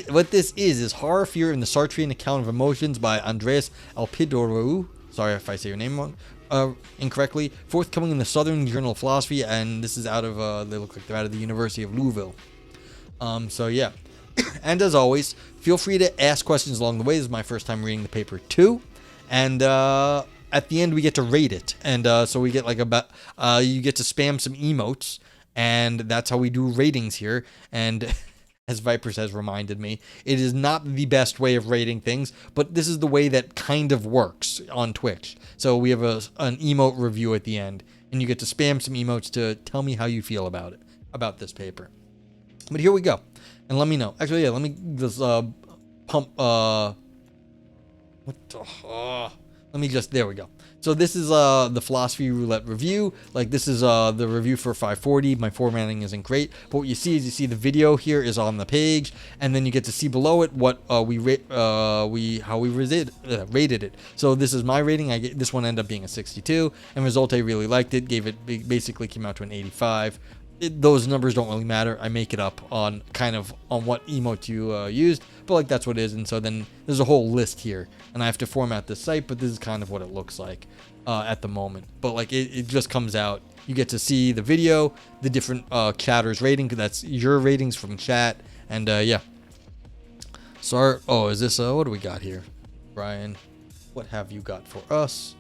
what this is Horror, Fear, and the Sartrean Account of Emotions by Andreas Elpidorou. Sorry if I say your name wrong. Incorrectly, forthcoming in the Southern Journal of Philosophy, and this is out of, they look like they're out of the University of Louisville. So yeah. And as always, feel free to ask questions along the way. This is my first time reading the paper too. And at the end, we get to rate it. And so we get like you get to spam some emotes. And that's how we do ratings here. And as Vipers has reminded me, it is not the best way of rating things, but this is the way that kind of works on Twitch. So we have an emote review at the end, and you get to spam some emotes to tell me how you feel about this paper. But here we go, and let me know. Actually, yeah, let me just there we go. So this is the Philosophy Roulette review. Like, this is the review for 540. My formatting isn't great, but what you see is the video here is on the page, and then you get to see below it what we rated it. So this is my rating. This one ended up being a 62, and Resulte really liked it. Basically came out to an 85. Those numbers don't really matter. I make it up on what emote you used, but like that's what it is. And so then there's a whole list here, and I have to format the site, but this is kind of what it looks like at the moment. But like it just comes out. You get to see the video, the different chatters rating. That's your ratings from chat, and yeah. Sorry. Oh, is this what do we got here, Brian? What have you got for us?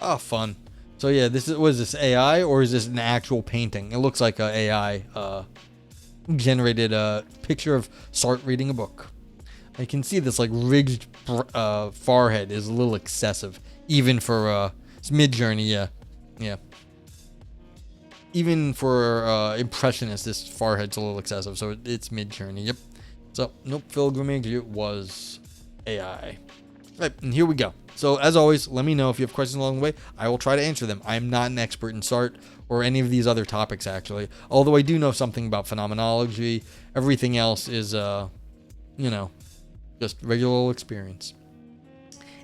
Oh, fun. So yeah, was this AI or is this an actual painting? It looks like a AI generated a picture of Sartre reading a book. I can see this like ridged forehead is a little excessive, even for it's Mid-Journey. Yeah. Even for Impressionist, this forehead's a little excessive, so it's Mid-Journey. Yep. So nope, pilgrimage. It was AI. Right, and here we go. So as always, let me know if you have questions along the way. I will try to answer them. I am not an expert in Sartre or any of these other topics, actually. Although I do know something about phenomenology. Everything else is, just regular experience.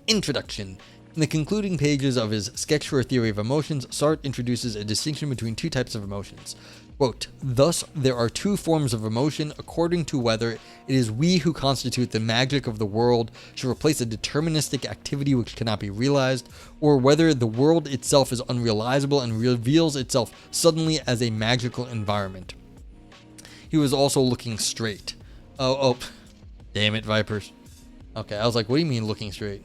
Introduction. In the concluding pages of his Sketch for a Theory of Emotions, Sartre introduces a distinction between two types of emotions. Quote, thus, there are two forms of emotion according to whether it is we who constitute the magic of the world should replace a deterministic activity which cannot be realized, or whether the world itself is unrealizable and reveals itself suddenly as a magical environment. He was also looking straight. Oh, damn it, Vipers. Okay, I was like, what do you mean looking straight?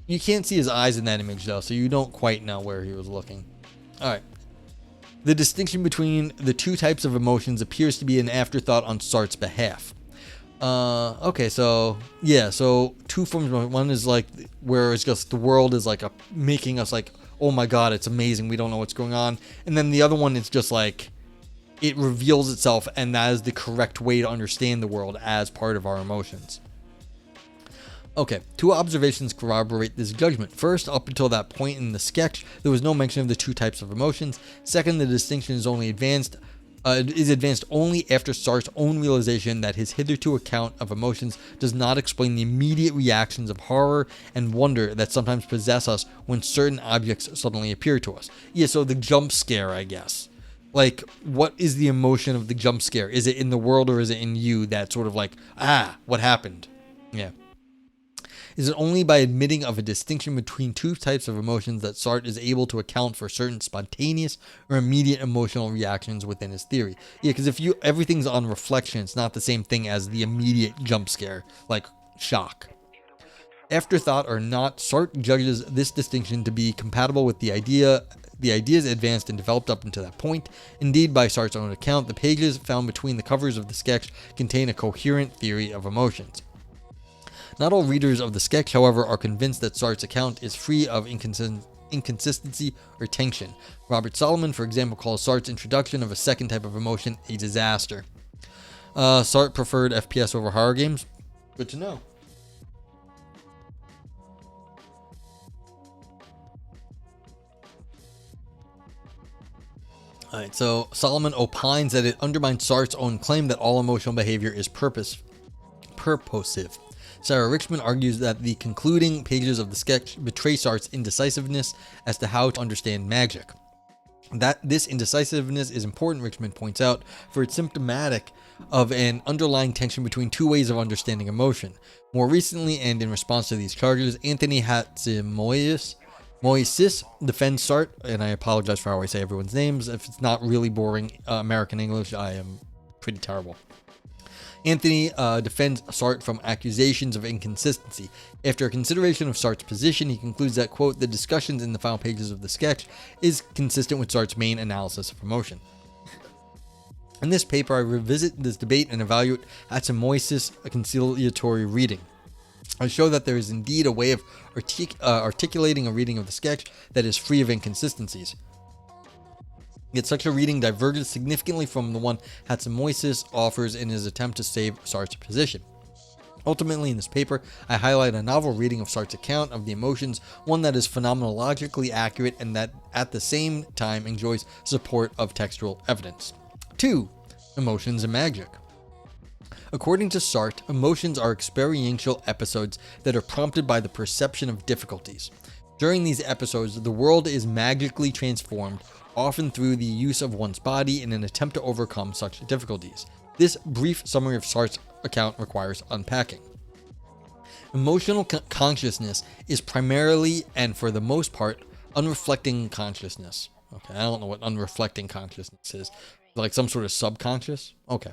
You can't see his eyes in that image though, so you don't quite know where he was looking. Alright. The distinction between the two types of emotions appears to be an afterthought on Sartre's behalf. Okay, so yeah, so two forms. One is like where it's just the world is like making us like, oh my god, it's amazing, we don't know what's going on. And then the other one is just like it reveals itself, and that is the correct way to understand the world as part of our emotions. Okay, two observations corroborate this judgment. First, up until that point in the sketch, there was no mention of the two types of emotions. Second, the distinction is advanced only after Sartre's own realization that his hitherto account of emotions does not explain the immediate reactions of horror and wonder that sometimes possess us when certain objects suddenly appear to us. Yeah, so the jump scare, I guess. Like, what is the emotion of the jump scare? Is it in the world or is it in you that sort of like, what happened? Yeah. Is it only by admitting of a distinction between two types of emotions that Sartre is able to account for certain spontaneous or immediate emotional reactions within his theory? Yeah, because if everything's on reflection, it's not the same thing as the immediate jump scare, like shock. Afterthought or not, Sartre judges this distinction to be compatible with the ideas advanced and developed up until that point. Indeed, by Sartre's own account, the pages found between the covers of the sketch contain a coherent theory of emotions. Not all readers of the sketch, however, are convinced that Sartre's account is free of inconsistency or tension. Robert Solomon, for example, calls Sartre's introduction of a second type of emotion a disaster. Sartre preferred FPS over horror games. Good to know. Alright, so Solomon opines that it undermines Sartre's own claim that all emotional behavior is purposive. Sarah Richmond argues that the concluding pages of the sketch betray Sartre's indecisiveness as to how to understand magic. That this indecisiveness is important, Richmond points out, for it's symptomatic of an underlying tension between two ways of understanding emotion. More recently, and in response to these charges, Anthony Hatzimoyis defends Sartre, and I apologize for how I say everyone's names. If it's not really boring American English, I am pretty terrible. Anthony defends Sartre from accusations of inconsistency. After a consideration of Sartre's position, he concludes that, quote, the discussions in the final pages of the sketch is consistent with Sartre's main analysis of emotion. In this paper, I revisit this debate and evaluate Hatzimoyis' conciliatory reading. I show that there is indeed a way of articulating a reading of the sketch that is free of inconsistencies. Yet such a reading diverges significantly from the one Hatzimoyis offers in his attempt to save Sartre's position. Ultimately, in this paper, I highlight a novel reading of Sartre's account of the emotions, one that is phenomenologically accurate and that at the same time enjoys support of textual evidence. 2. Emotions and magic. According to Sartre, emotions are experiential episodes that are prompted by the perception of difficulties. During these episodes, the world is magically transformed, often through the use of one's body in an attempt to overcome such difficulties. This brief summary of Sartre's account requires unpacking. Emotional consciousness is primarily, and for the most part, unreflecting consciousness. Okay, I don't know what unreflecting consciousness is. Like some sort of subconscious? Okay.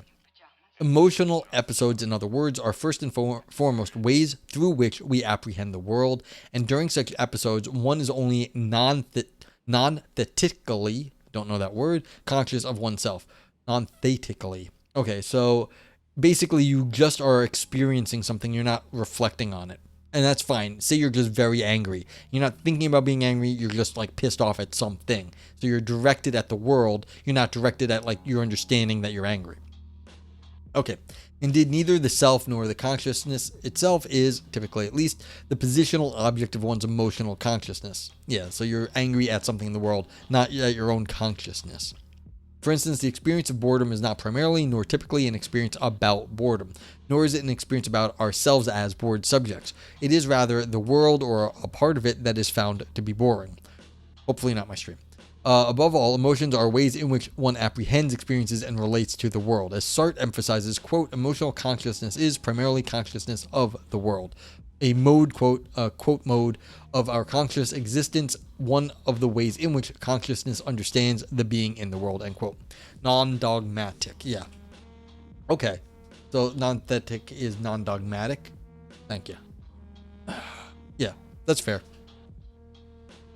Emotional episodes, in other words, are first and foremost ways through which we apprehend the world, and during such episodes, one is only non-thetically, don't know that word, conscious of oneself. Non-thetically. Okay, so basically you just are experiencing something, you're not reflecting on it. And that's fine. Say you're just very angry. You're not thinking about being angry, you're just like pissed off at something. So you're directed at the world, you're not directed at like your understanding that you're angry. Okay, indeed neither the self nor the consciousness itself is, typically at least, the positional object of one's emotional consciousness. Yeah, so you're angry at something in the world, not at your own consciousness. For instance, the experience of boredom is not primarily nor typically an experience about boredom, nor is it an experience about ourselves as bored subjects. It is rather the world or a part of it that is found to be boring. Hopefully not my stream. Above all, emotions are ways in which one apprehends experiences and relates to the world. As Sartre emphasizes, quote, emotional consciousness is primarily consciousness of the world. A mode, quote mode of our conscious existence, one of the ways in which consciousness understands the being in the world, end quote. Non-dogmatic, yeah. Okay, so non-thetic is non-dogmatic. Thank you. Yeah, that's fair.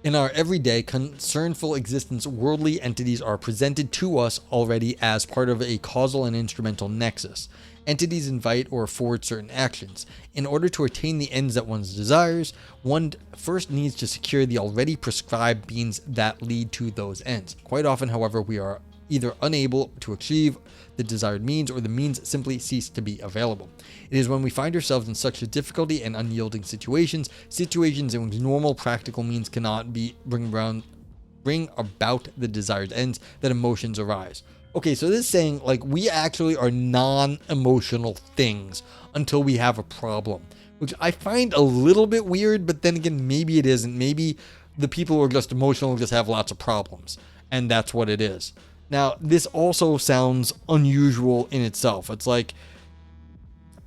In our everyday, concernful existence, worldly entities are presented to us already as part of a causal and instrumental nexus. Entities invite or afford certain actions. In order to attain the ends that one desires, one first needs to secure the already prescribed means that lead to those ends. Quite often, however, we are either unable to achieve the desired means or the means simply cease to be available. It is when we find ourselves in such a difficulty and unyielding situations in which normal practical means cannot bring about the desired ends, that emotions arise. Okay, so this is saying like we actually are non-emotional things until we have a problem, which I find a little bit weird, but then again, maybe it isn't. Maybe the people who are just emotional just have lots of problems, and that's what it is. Now, this also sounds unusual in itself. It's like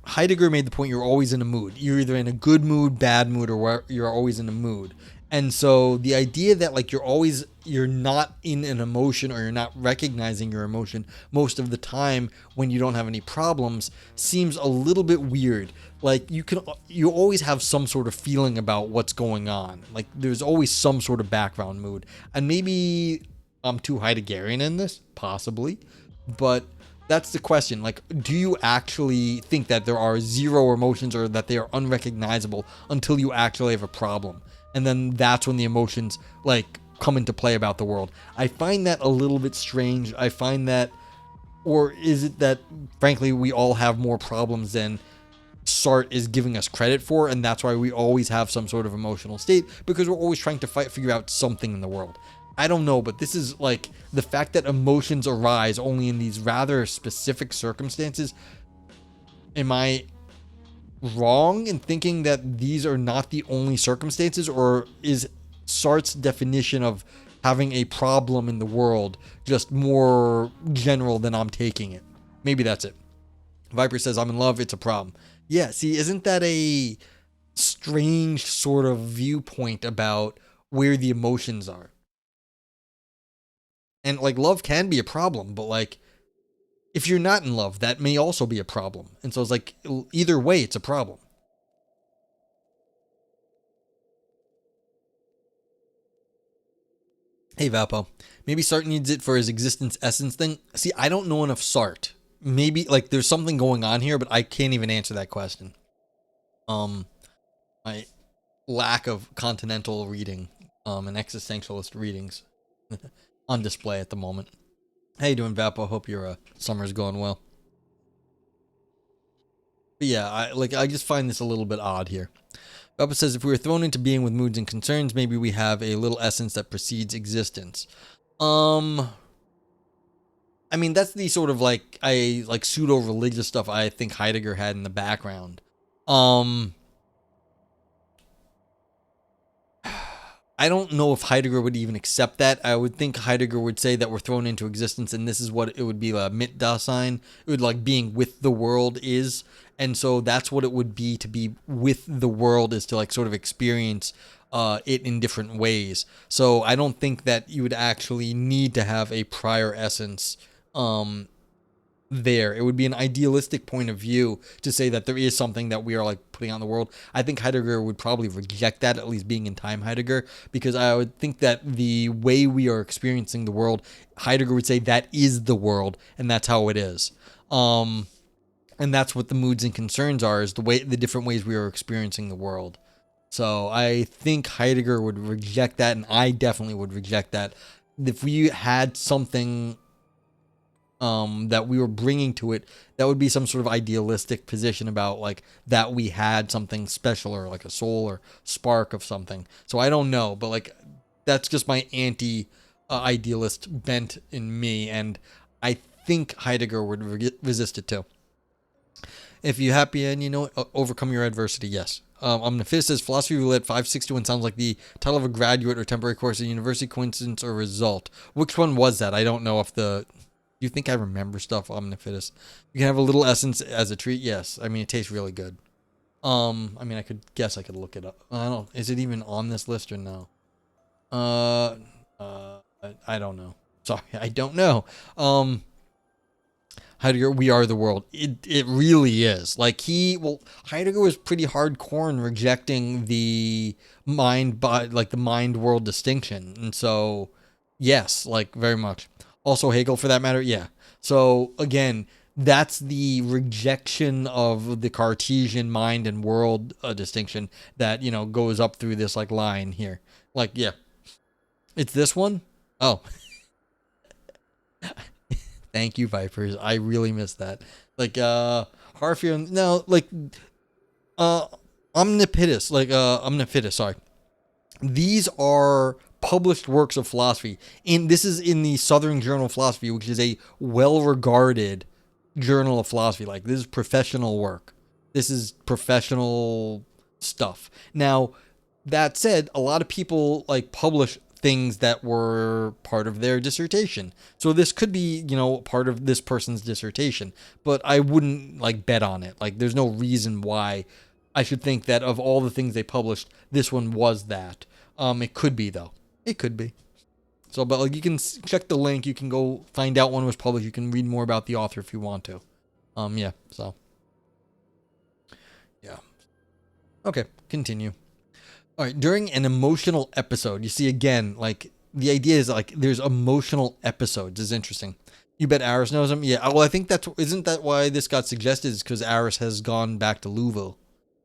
Heidegger made the point you're always in a mood. You're either in a good mood, bad mood, or you're always in a mood. And so the idea that like you're not in an emotion or you're not recognizing your emotion most of the time when you don't have any problems seems a little bit weird. Like you always have some sort of feeling about what's going on. Like there's always some sort of background mood. And maybe I'm too Heideggerian in this, possibly, but that's the question. Like, do you actually think that there are zero emotions or that they are unrecognizable until you actually have a problem? And then that's when the emotions like come into play about the world. I find that a little bit strange. I find that, or is it that frankly we all have more problems than Sartre is giving us credit for, and that's why we always have some sort of emotional state, because we're always trying to figure out something in the world. I don't know, but this is like the fact that emotions arise only in these rather specific circumstances. Am I wrong in thinking that these are not the only circumstances, or is Sartre's definition of having a problem in the world, just more general than I'm taking it. Maybe that's it. Viper says, I'm in love, it's a problem. Yeah, see, isn't that a strange sort of viewpoint about where the emotions are? And like, love can be a problem, but like, if you're not in love, that may also be a problem. And so it's like, either way, it's a problem. Hey, Valpo. Maybe Sart needs it for his existence essence thing. See, I don't know enough Sart. Maybe, like, there's something going on here, but I can't even answer that question. My lack of continental reading, and existentialist readings on display at the moment. How you doing, Valpo? Hope your summer's going well. But yeah, I just find this a little bit odd here. Valpo says, if we were thrown into being with moods and concerns, maybe we have a little essence that precedes existence. I mean, that's the sort of like pseudo-religious stuff I think Heidegger had in the background. I don't know if Heidegger would even accept that. I would think Heidegger would say that we're thrown into existence and this is what it would be, a Mitdasein. It would like being with the world is. And so that's what it would be to be with the world, is to like sort of experience it in different ways. So I don't think that you would actually need to have a prior essence there. It would be an idealistic point of view to say that there is something that we are like putting out in the world. I think Heidegger would probably reject that, at least being in time Heidegger, because I would think that the way we are experiencing the world, Heidegger would say that is the world and that's how it is. And that's what the moods and concerns are, is the different ways we are experiencing the world. So I think Heidegger would reject that, and I definitely would reject that. If we had something that we were bringing to it, that would be some sort of idealistic position about like that we had something special or like a soul or spark of something. So I don't know, but like that's just my anti-idealist bent in me, and I think Heidegger would resist it too. If you're happy and you know overcome your adversity, yes. Omnifis says, Philosophy Roulette 561 sounds like the title of a graduate or temporary course at university. Coincidence or result? Which one was that? I don't know if the... You think I remember stuff, Omnifidus? You can have a little essence as a treat. Yes. I mean, it tastes really good. I mean, I could look it up. I don't know. Is it even on this list or no? I don't know. Sorry, I don't know. Heidegger, we are the world. It really is. Like Heidegger was pretty hardcore in rejecting the mind world distinction. And so, yes, like very much. Also Hegel for that matter, yeah. So again, that's the rejection of the Cartesian mind and world distinction that, you know, goes up through this like line here. Like, yeah. It's this one? Oh. Thank you, Vipers. I really missed that. Like, Harfield, no, like, Omnipidus, sorry. These are published works of philosophy. And this is in the Southern Journal of Philosophy, which is a well-regarded journal of philosophy. Like, this is professional work. This is professional stuff. Now, that said, a lot of people, like, publish things that were part of their dissertation. So this could be, you know, part of this person's dissertation, but I wouldn't like bet on it. Like there's no reason why I should think that of all the things they published, this one was that. It could be though. It could be. So, but like you can check the link. You can go find out when it was published. You can read more about the author if you want to. Yeah. So. Yeah. Okay. Continue. All right, during an emotional episode, you see again, like the idea is like there's emotional episodes is interesting. You bet Aris knows him? Yeah, well, I think isn't that why this got suggested, is because Aris has gone back to Louisville.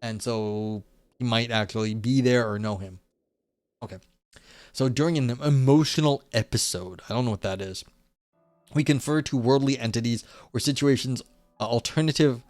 And so he might actually be there or know him. Okay. So during an emotional episode, I don't know what that is. We confer to worldly entities or situations alternative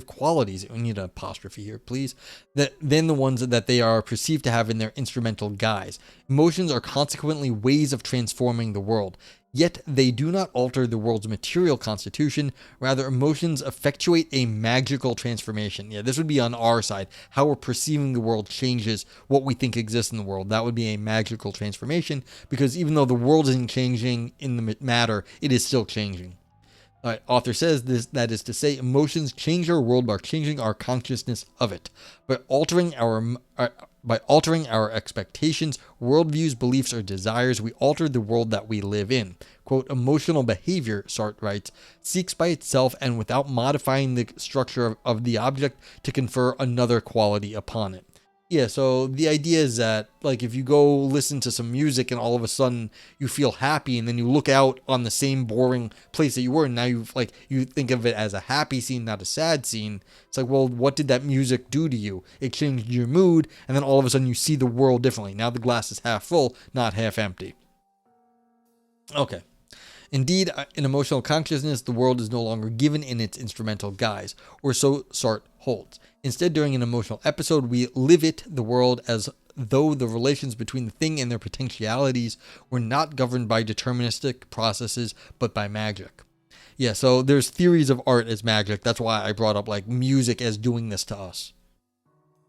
qualities. We need an apostrophe here, please. Than the ones that they are perceived to have in their instrumental guise. Emotions are consequently ways of transforming the world. Yet they do not alter the world's material constitution. Rather, emotions effectuate a magical transformation. Yeah, this would be on our side. How we're perceiving the world changes what we think exists in the world. That would be a magical transformation, because even though the world isn't changing in the matter, it is still changing. All right, author says this, that is to say, emotions change our world by changing our consciousness of it. By altering our expectations, worldviews, beliefs, or desires, we alter the world that we live in. Quote, emotional behavior, Sartre writes, seeks by itself and without modifying the structure of the object to confer another quality upon it. Yeah, so the idea is that, like, if you go listen to some music and all of a sudden you feel happy, and then you look out on the same boring place that you were, and now you think of it as a happy scene, not a sad scene. It's like, well, what did that music do to you? It changed your mood, and then all of a sudden you see the world differently. Now the glass is half full, not half empty. Okay. Indeed, in emotional consciousness, the world is no longer given in its instrumental guise, or so Sartre holds. Instead, during an emotional episode, we live it, the world, as though the relations between the thing and their potentialities were not governed by deterministic processes, but by magic. Yeah, so there's theories of art as magic. That's why I brought up, like, music as doing this to us.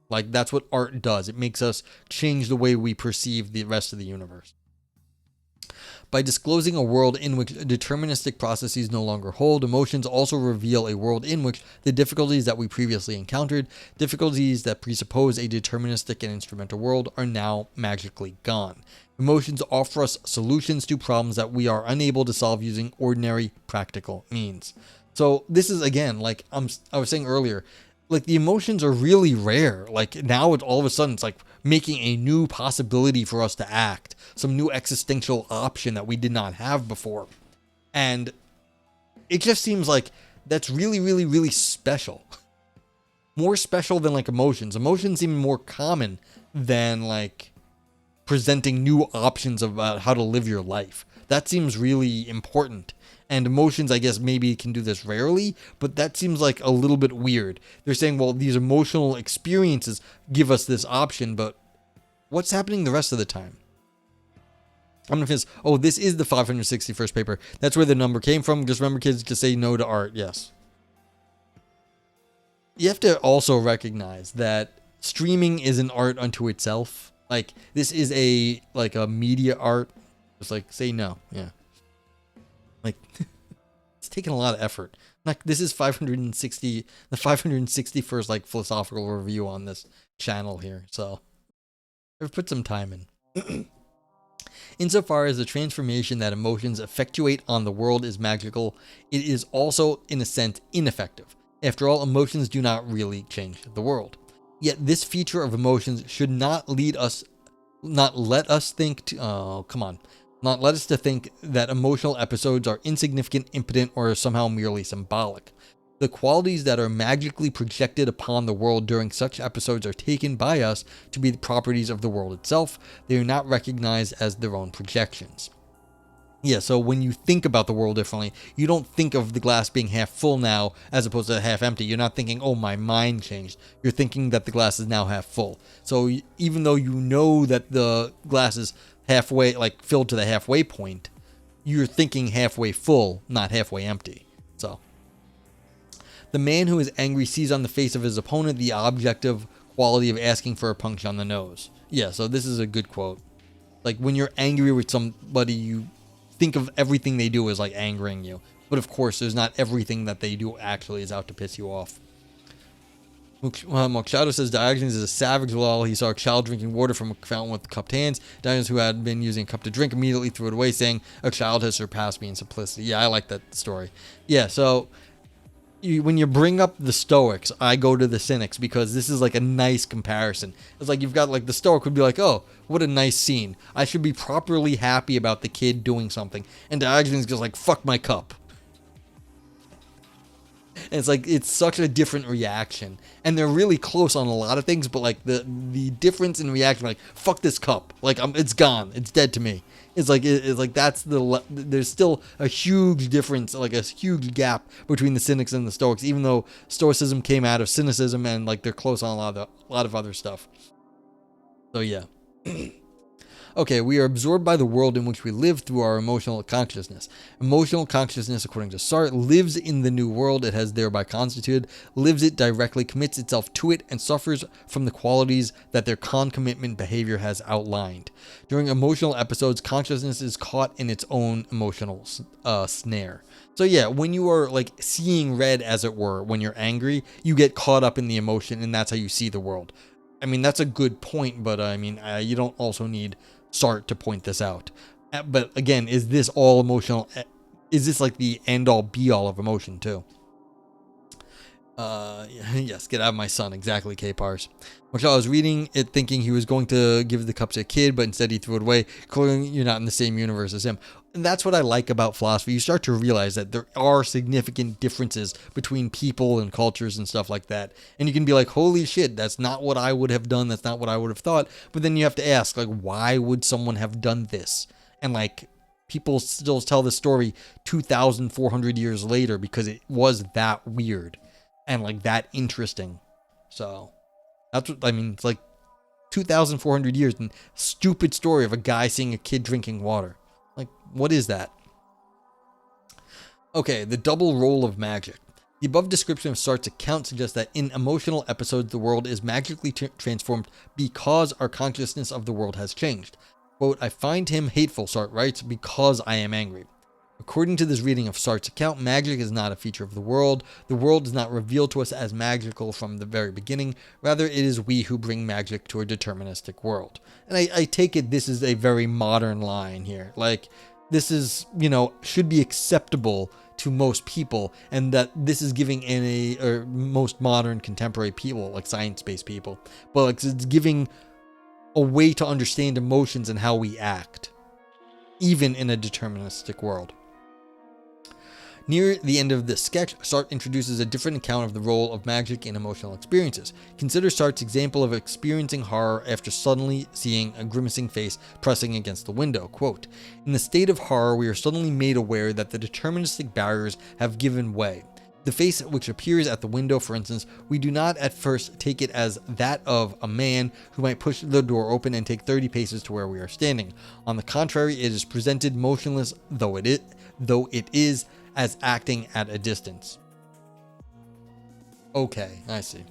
Like, that's what art does. It makes us change the way we perceive the rest of the universe. By disclosing a world in which deterministic processes no longer hold, emotions also reveal a world in which the difficulties that we previously encountered, difficulties that presuppose a deterministic and instrumental world, are now magically gone. Emotions offer us solutions to problems that we are unable to solve using ordinary practical means. So this is, again, like I was saying earlier, like, the emotions are really rare. Like, now it's all of a sudden, it's like making a new possibility for us to act, some new existential option that we did not have before. And it just seems like that's really, really, really special. More special than, like, emotions. Emotions seem more common than, like, presenting new options about how to live your life. That seems really important. And emotions, I guess, maybe can do this rarely, but that seems like a little bit weird. They're saying, well, these emotional experiences give us this option, but what's happening the rest of the time? I'm going to finish. Oh, this is the 561st paper. That's where the number came from. Just remember, kids, to say no to art. Yes. You have to also recognize that streaming is an art unto itself. Like, this is a media art. Just like, say no. Yeah. Like, it's taken a lot of effort. Like, this is the 561st, like, philosophical review on this channel here. So I've put some time in. Insofar as the transformation that emotions effectuate on the world is magical, it is also, in a sense, ineffective. After all, emotions do not really change the world. Yet this feature of emotions should not let us think to think that emotional episodes are insignificant, impotent, or somehow merely symbolic. The qualities that are magically projected upon the world during such episodes are taken by us to be the properties of the world itself. They are not recognized as their own projections. Yeah, so when you think about the world differently, you don't think of the glass being half full now as opposed to half empty. You're not thinking, oh, my mind changed. You're thinking that the glass is now half full. So even though you know that the glass is halfway, like, filled to the halfway point, you're thinking halfway full, not halfway empty. So the man who is angry sees on the face of his opponent the objective quality of asking for a punch on the nose. Yeah, so this is a good quote. Like, when you're angry with somebody, you think of everything they do as, like, angering you. But of course, there's not everything that they do actually is out to piss you off. Machado says Diogenes is a savage. While he saw a child drinking water from a fountain with cupped hands, Diogenes, who had been using a cup to drink, immediately threw it away, saying, "A child has surpassed me in simplicity." Yeah, I like that story. Yeah, so when you bring up the Stoics, I go to the Cynics because this is like a nice comparison. It's like you've got, like, the Stoic would be like, oh, what a nice scene. I should be properly happy about the kid doing something. And Diogenes goes like, fuck my cup. And it's like, it's such a different reaction. And they're really close on a lot of things, but, like, the difference in reaction, like, fuck this cup. Like, it's gone. It's dead to me. It's like there's still a huge difference, like a huge gap between the Cynics and the Stoics, even though Stoicism came out of cynicism and, like, they're close on a lot of other stuff. So yeah. Okay, we are absorbed by the world in which we live through our emotional consciousness. Emotional consciousness, according to Sartre, lives in the new world it has thereby constituted, lives it directly, commits itself to it, and suffers from the qualities that their concomitant behavior has outlined. During emotional episodes, consciousness is caught in its own emotional snare. So yeah, when you are like seeing red, as it were, when you're angry, you get caught up in the emotion, and that's how you see the world. I mean, that's a good point, but you don't also need Sartre to point this out. But again, is this all emotional? Is this like the end all be all of emotion too? Yes, get out of my son. Exactly, K-Pars. Which I was reading it thinking he was going to give the cup to a kid, but instead he threw it away. Clearly, you're not in the same universe as him. And that's what I like about philosophy. You start to realize that there are significant differences between people and cultures and stuff like that. And you can be like, holy shit, that's not what I would have done. That's not what I would have thought. But then you have to ask, like, why would someone have done this? And like, people still tell the story 2,400 years later because it was that weird and like that interesting. So that's what I mean. It's like 2,400 years and stupid story of a guy seeing a kid drinking water. Like, what is that? Okay, the double role of magic. The above description of Sartre's account suggests that in emotional episodes, the world is magically transformed because our consciousness of the world has changed. Quote, I find him hateful, Sartre writes, because I am angry. According to this reading of Sartre's account, magic is not a feature of the world. The world is not revealed to us as magical from the very beginning. Rather, it is we who bring magic to a deterministic world. And I take it this is a very modern line here. Like, this is, should be acceptable to most people, and that this is giving most modern contemporary people, like science-based people, but like it's giving a way to understand emotions and how we act, even in a deterministic world. Near the end of this sketch, Sartre introduces a different account of the role of magic in emotional experiences. Consider Sartre's example of experiencing horror after suddenly seeing a grimacing face pressing against the window. Quote, in the state of horror, we are suddenly made aware that the deterministic barriers have given way. The face which appears at the window, for instance, we do not at first take it as that of a man who might push the door open and take 30 paces to where we are standing. On the contrary, it is presented motionless, though it is, as acting at a distance. Okay, I see.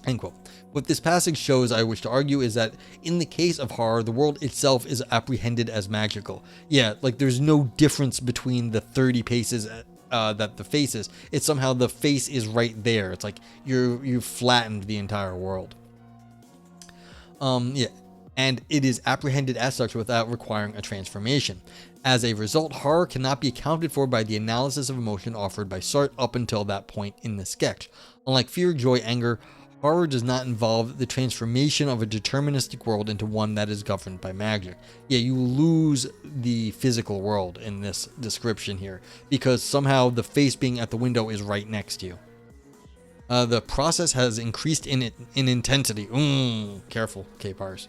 End quote. What this passage shows, I wish to argue, is that in the case of horror, the world itself is apprehended as magical. Yeah, like there's no difference between the 30 paces that the face is. It's somehow the face is right there. It's like you've flattened the entire world. Yeah. And it is apprehended as such without requiring a transformation. As a result, horror cannot be accounted for by the analysis of emotion offered by Sartre up until that point in the sketch. Unlike fear, joy, anger, horror does not involve the transformation of a deterministic world into one that is governed by magic. Yeah, you lose the physical world in this description here, because somehow the face being at the window is right next to you. The process has increased in intensity. Careful, K-Pars.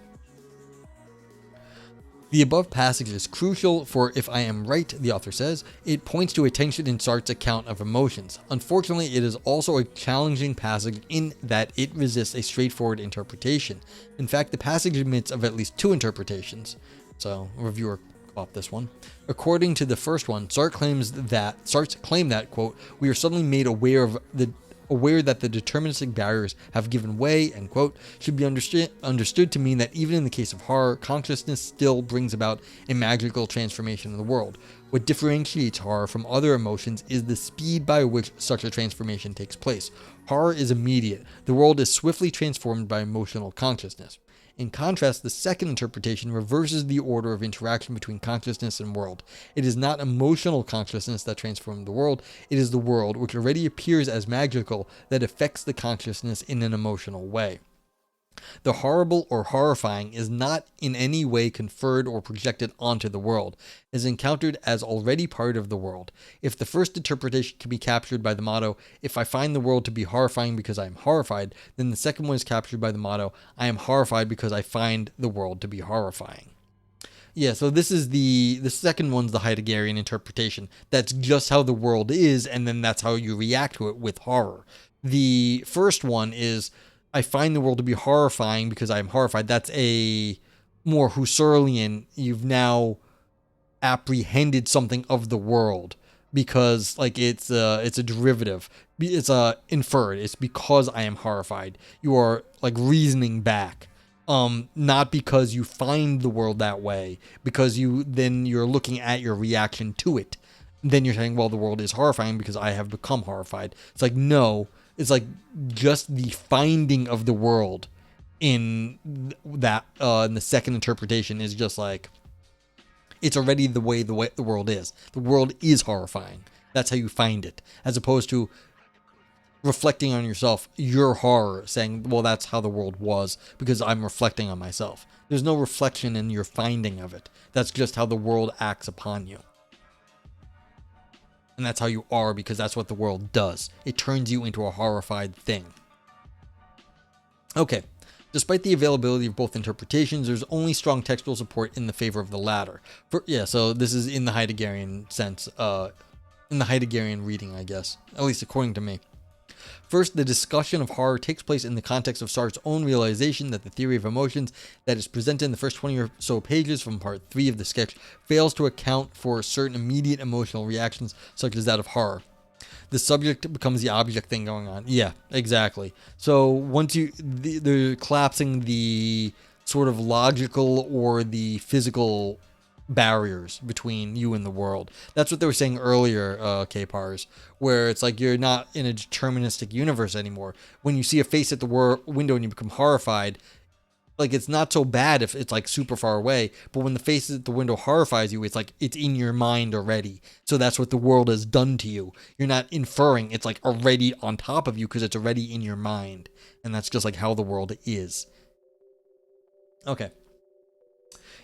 The above passage is crucial, for if I am right, the author says, it points to a tension in Sartre's account of emotions. Unfortunately, it is also a challenging passage in that it resists a straightforward interpretation. In fact, the passage admits of at least two interpretations. So, reviewer off this one. According to the first one, Sartre's claim that, quote, we are suddenly made aware that the deterministic barriers have given way, end quote, should be understood to mean that even in the case of horror, consciousness still brings about a magical transformation in the world. What differentiates horror from other emotions is the speed by which such a transformation takes place. Horror is immediate. The world is swiftly transformed by emotional consciousness. In contrast, the second interpretation reverses the order of interaction between consciousness and world. It is not emotional consciousness that transforms the world, it is the world, which already appears as magical, that affects the consciousness in an emotional way. The horrible or horrifying is not in any way conferred or projected onto the world. It is encountered as already part of the world. If the first interpretation can be captured by the motto, if I find the world to be horrifying because I am horrified, then the second one is captured by the motto, I am horrified because I find the world to be horrifying. Yeah, so this is the second one's the Heideggerian interpretation. That's just how the world is, and then that's how you react to it with horror. The first one is, I find the world to be horrifying because I am horrified. That's a more Husserlian, you've now apprehended something of the world because like it's a derivative, it's inferred, it's because I am horrified. You are like reasoning back, not because you find the world that way, because you're looking at your reaction to it, then you're saying, well, the world is horrifying because I have become horrified. It's like, no, it's like just the finding of the world in that in the second interpretation is just like, it's already the way the world is. The world is horrifying. That's how you find it, as opposed to reflecting on yourself, your horror, saying, well, that's how the world was because I'm reflecting on myself. There's no reflection in your finding of it. That's just how the world acts upon you. And that's how you are, because that's what the world does. It turns you into a horrified thing. Okay. Despite the availability of both interpretations, there's only strong textual support in the favor of the latter. So this is in the Heideggerian sense, in the Heideggerian reading, I guess, at least according to me. First, the discussion of horror takes place in the context of Sartre's own realization that the theory of emotions that is presented in the first 20 or so pages from part 3 of the sketch fails to account for certain immediate emotional reactions, such as that of horror. The subject becomes the object thing going on. Yeah, exactly. So once they're collapsing the sort of logical or the physical barriers between you and the world. That's what they were saying earlier, K-Pars, where it's like you're not in a deterministic universe anymore. When you see a face at the window and you become horrified, like it's not so bad if it's like super far away, but when the face at the window horrifies you, it's like it's in your mind already. So that's what the world has done to you. You're not inferring, it's like already on top of you because it's already in your mind. And that's just like how the world is. Okay.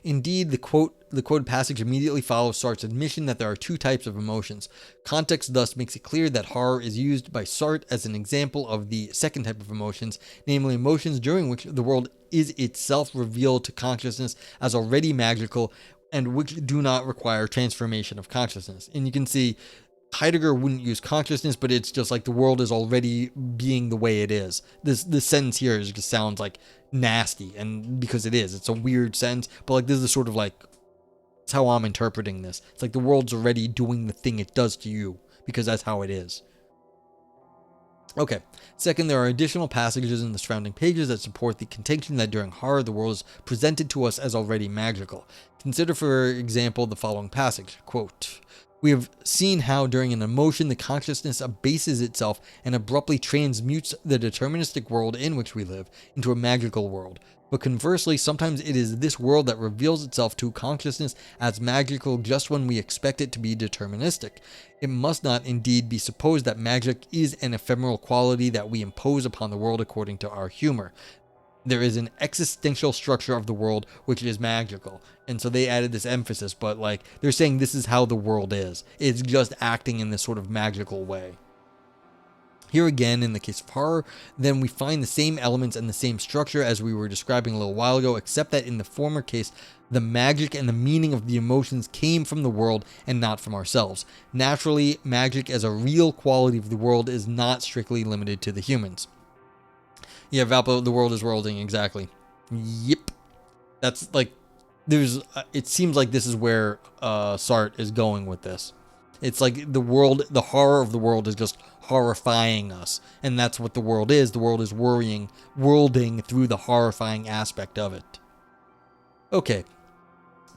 Indeed, the quoted passage immediately follows Sartre's admission that there are two types of emotions. Context thus makes it clear that horror is used by Sartre as an example of the second type of emotions, namely emotions during which the world is itself revealed to consciousness as already magical and which do not require transformation of consciousness. And you can see Heidegger wouldn't use consciousness, but it's just like the world is already being the way it is. This sentence here just sounds like nasty, and because it's a weird sentence, but like this is sort of like, it's how I'm interpreting this. It's like the world's already doing the thing it does to you because that's how it is. Okay. Second, there are additional passages in the surrounding pages that support the contention that during horror the world is presented to us as already magical. Consider, for example, the following passage, quote, "We have seen how during an emotion the consciousness abases itself and abruptly transmutes the deterministic world in which we live into a magical world. But conversely, sometimes it is this world that reveals itself to consciousness as magical just when we expect it to be deterministic. It must not indeed be supposed that magic is an ephemeral quality that we impose upon the world according to our humor. There is an existential structure of the world which is magical." And so they added this emphasis, but like they're saying this is how the world is. It's just acting in this sort of magical way. Here again, in the case of horror, then we find the same elements and the same structure as we were describing a little while ago, except that in the former case, the magic and the meaning of the emotions came from the world and not from ourselves. Naturally, magic as a real quality of the world is not strictly limited to the humans. Yeah, Valpo, the world is worlding, exactly. Yep. That's like, it seems like this is where Sartre is going with this. It's like the horror of the world is just horrifying us. And that's what the world is. The world is worlding through the horrifying aspect of it. Okay.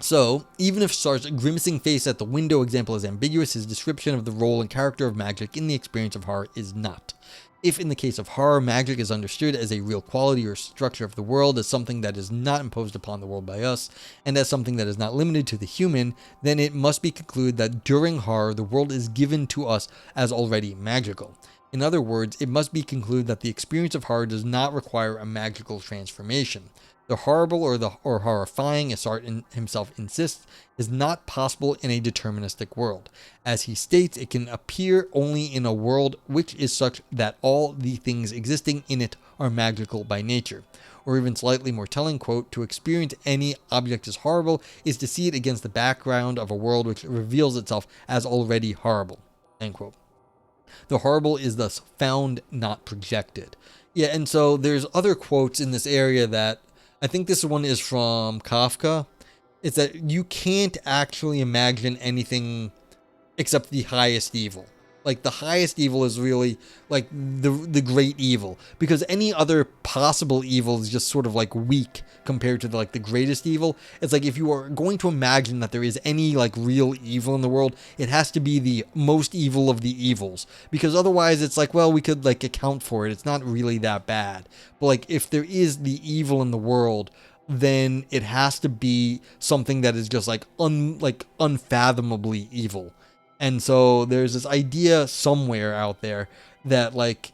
So, even if Sartre's grimacing face at the window example is ambiguous, his description of the role and character of magic in the experience of horror is not. If in the case of horror, magic is understood as a real quality or structure of the world, as something that is not imposed upon the world by us, and as something that is not limited to the human, then it must be concluded that during horror, the world is given to us as already magical. In other words, it must be concluded that the experience of horror does not require a magical transformation. The horrible or horrifying, as Sartre himself insists, is not possible in a deterministic world. As he states, it can appear only in a world which is such that all the things existing in it are magical by nature. Or even slightly more telling, quote, "To experience any object as horrible is to see it against the background of a world which reveals itself as already horrible," end quote. The horrible is thus found, not projected. Yeah, and so there's other quotes in this area that I think this one is from Kafka. It's that you can't actually imagine anything except the highest evil. Like the highest evil is really like the great evil, because any other possible evil is just sort of like weak compared to the greatest evil. It's like if you are going to imagine that there is any like real evil in the world, it has to be the most evil of the evils, because otherwise it's like, well, we could like account for it. It's not really that bad. But like if there is the evil in the world, then it has to be something that is just like unfathomably evil. And so there's this idea somewhere out there that like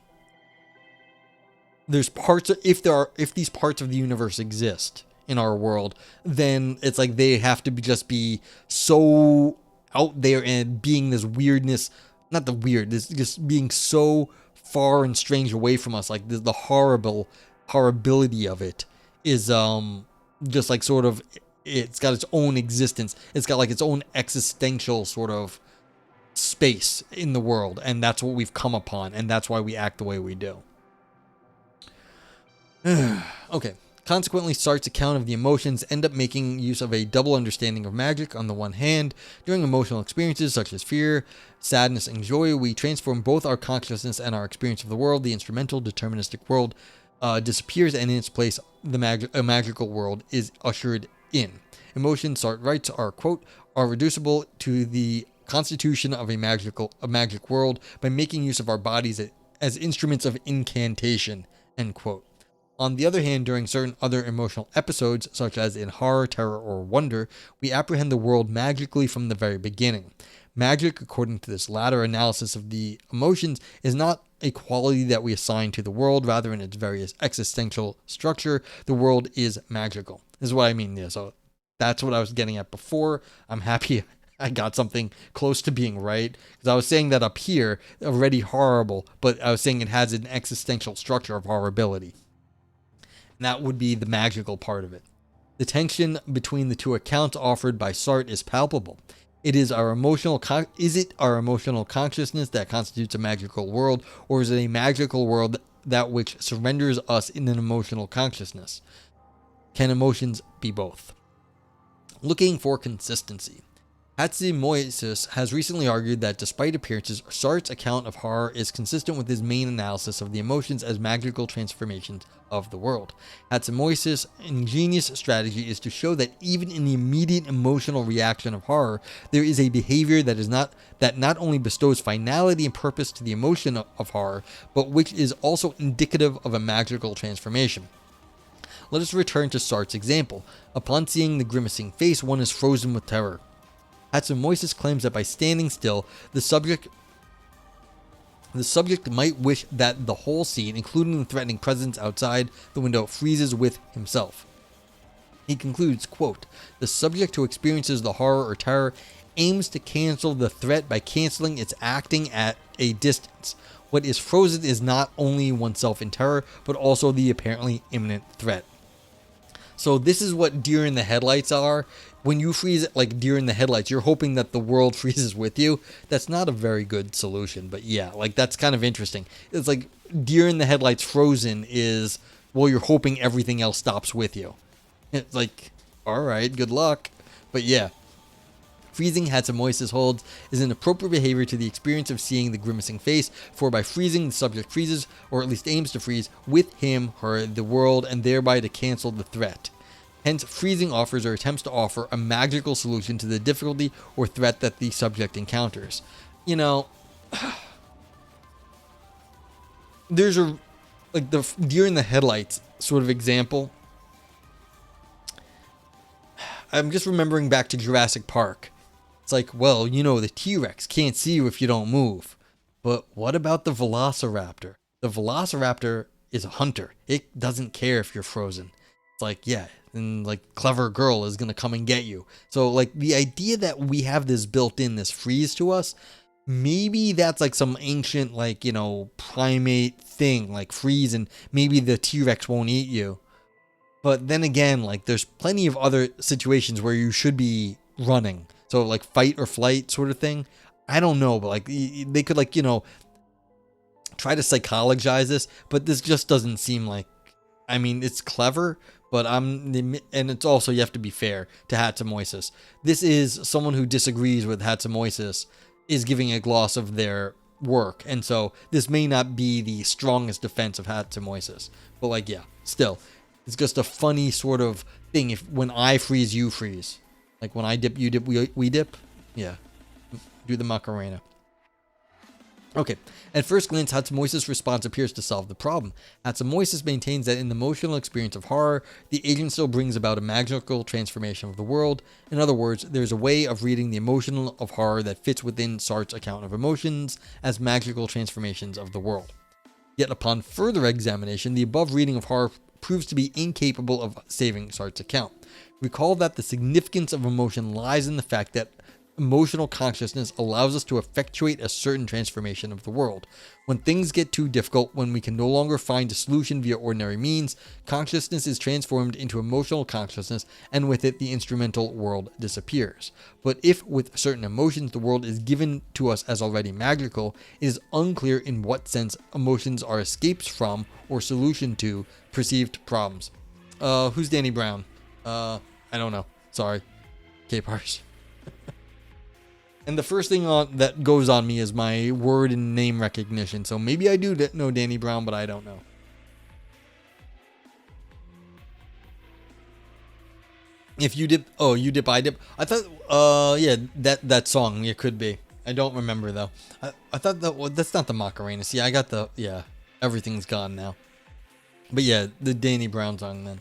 there's parts of, if these parts of the universe exist in our world, then it's like they have to be so out there and being this weirdness, not the weird, this just being so far and strange away from us, like the horribility of it is just like sort of, it's got its own existence. It's got like its own existential sort of space in the world, and that's what we've come upon, and that's why we act the way we do. Okay. Consequently, Sartre's account of the emotions end up making use of a double understanding of magic. On the one hand, during emotional experiences such as fear, sadness, and joy, we transform both our consciousness and our experience of the world. The instrumental, deterministic world disappears, and in its place, a magical world is ushered in. Emotions, Sartre writes, are, quote, are reducible to the constitution of a magic world by making use of our bodies as instruments of incantation, end quote. On the other hand, during certain other emotional episodes, such as in horror, terror, or wonder, we apprehend the world magically from the very beginning. Magic, according to this latter analysis of the emotions, is not a quality that we assign to the world. Rather, in its various existential structure, the world is magical. This is what I mean there. So that's what I was getting at before. I'm happy I got something close to being right, because I was saying that up here, already horrible, but I was saying it has an existential structure of horribility. And that would be the magical part of it. The tension between the two accounts offered by Sartre is palpable. Is it our emotional consciousness that constitutes a magical world, or is it a magical world that which surrenders us in an emotional consciousness? Can emotions be both? Looking for consistency. Hatzimoisis has recently argued that despite appearances, Sartre's account of horror is consistent with his main analysis of the emotions as magical transformations of the world. Hatzimoisis' ingenious strategy is to show that even in the immediate emotional reaction of horror, there is a behavior that not only bestows finality and purpose to the emotion of horror, but which is also indicative of a magical transformation. Let us return to Sartre's example. Upon seeing the grimacing face, one is frozen with terror. Hatzimoisis claims that by standing still, the subject might wish that the whole scene, including the threatening presence outside the window, freezes with himself. He concludes, quote, the subject who experiences the horror or terror aims to cancel the threat by canceling its acting at a distance. What is frozen is not only oneself in terror, but also the apparently imminent threat. So this is what deer in the headlights are. When you freeze like deer in the headlights, you're hoping that the world freezes with you. That's not a very good solution, but yeah, like that's kind of interesting. It's like deer in the headlights frozen is, well, you're hoping everything else stops with you. It's like, all right, good luck. But yeah, freezing, Hatzimoisis holds, is an appropriate behavior to the experience of seeing the grimacing face, for by freezing, the subject freezes, or at least aims to freeze, with him, her, the world, and thereby to cancel the threat. Hence, freezing offers or attempts to offer a magical solution to the difficulty or threat that the subject encounters. You know, there's a, like the deer in the headlights sort of example. I'm just remembering back to Jurassic Park. It's like, well, you know, the T-Rex can't see you if you don't move. But what about the Velociraptor? The Velociraptor is a hunter. It doesn't care if you're frozen. It's like, yeah, and like clever girl is going to come and get you. So like the idea that we have this built in, this freeze to us, maybe that's like some ancient, like, you know, primate thing, like freeze, and maybe the T-Rex won't eat you. But then again, like there's plenty of other situations where you should be running. So like fight or flight sort of thing. I don't know, but like they could, like, you know, try to psychologize this, but this just doesn't seem like I mean, it's clever, but and it's also, you have to be fair to Hatsumoisis. This is someone who disagrees with Hatsumoisis is giving a gloss of their work, and so this may not be the strongest defense of Hatsumoisis. But like, yeah, still, it's just a funny sort of thing. If when I freeze, you freeze. Like when I dip, you dip, we dip. Yeah, do the Macarena. Okay, at first glance, Hatsumoisis' response appears to solve the problem. Hatsumoisis maintains that in the emotional experience of horror, the agent still brings about a magical transformation of the world. In other words, there's a way of reading the emotion of horror that fits within Sartre's account of emotions as magical transformations of the world. Yet upon further examination, the above reading of horror proves to be incapable of saving Sartre's account. Recall that the significance of emotion lies in the fact that emotional consciousness allows us to effectuate a certain transformation of the world. When things get too difficult, when we can no longer find a solution via ordinary means, consciousness is transformed into emotional consciousness, and with it the instrumental world disappears. But if with certain emotions the world is given to us as already magical, it is unclear in what sense emotions are escapes from or solution to perceived problems. Who's Danny Brown? I don't know. Sorry. K-Pars. And the first thing that goes on me is my word and name recognition. So maybe I do know Danny Brown, but I don't know. If you dip, you dip, I dip. I thought, yeah, that song, it could be. I don't remember though. I thought that's not the Macarena. See, I got everything's gone now. But yeah, the Danny Brown song then.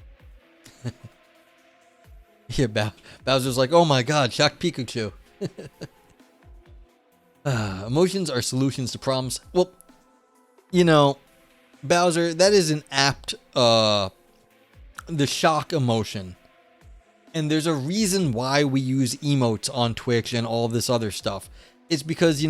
Yeah, Bowser's like, oh my god, shock Pikachu. Emotions are solutions to problems. Well, Bowser, that is an apt, the shock emotion. And there's a reason why we use emotes on Twitch and all this other stuff. It's because,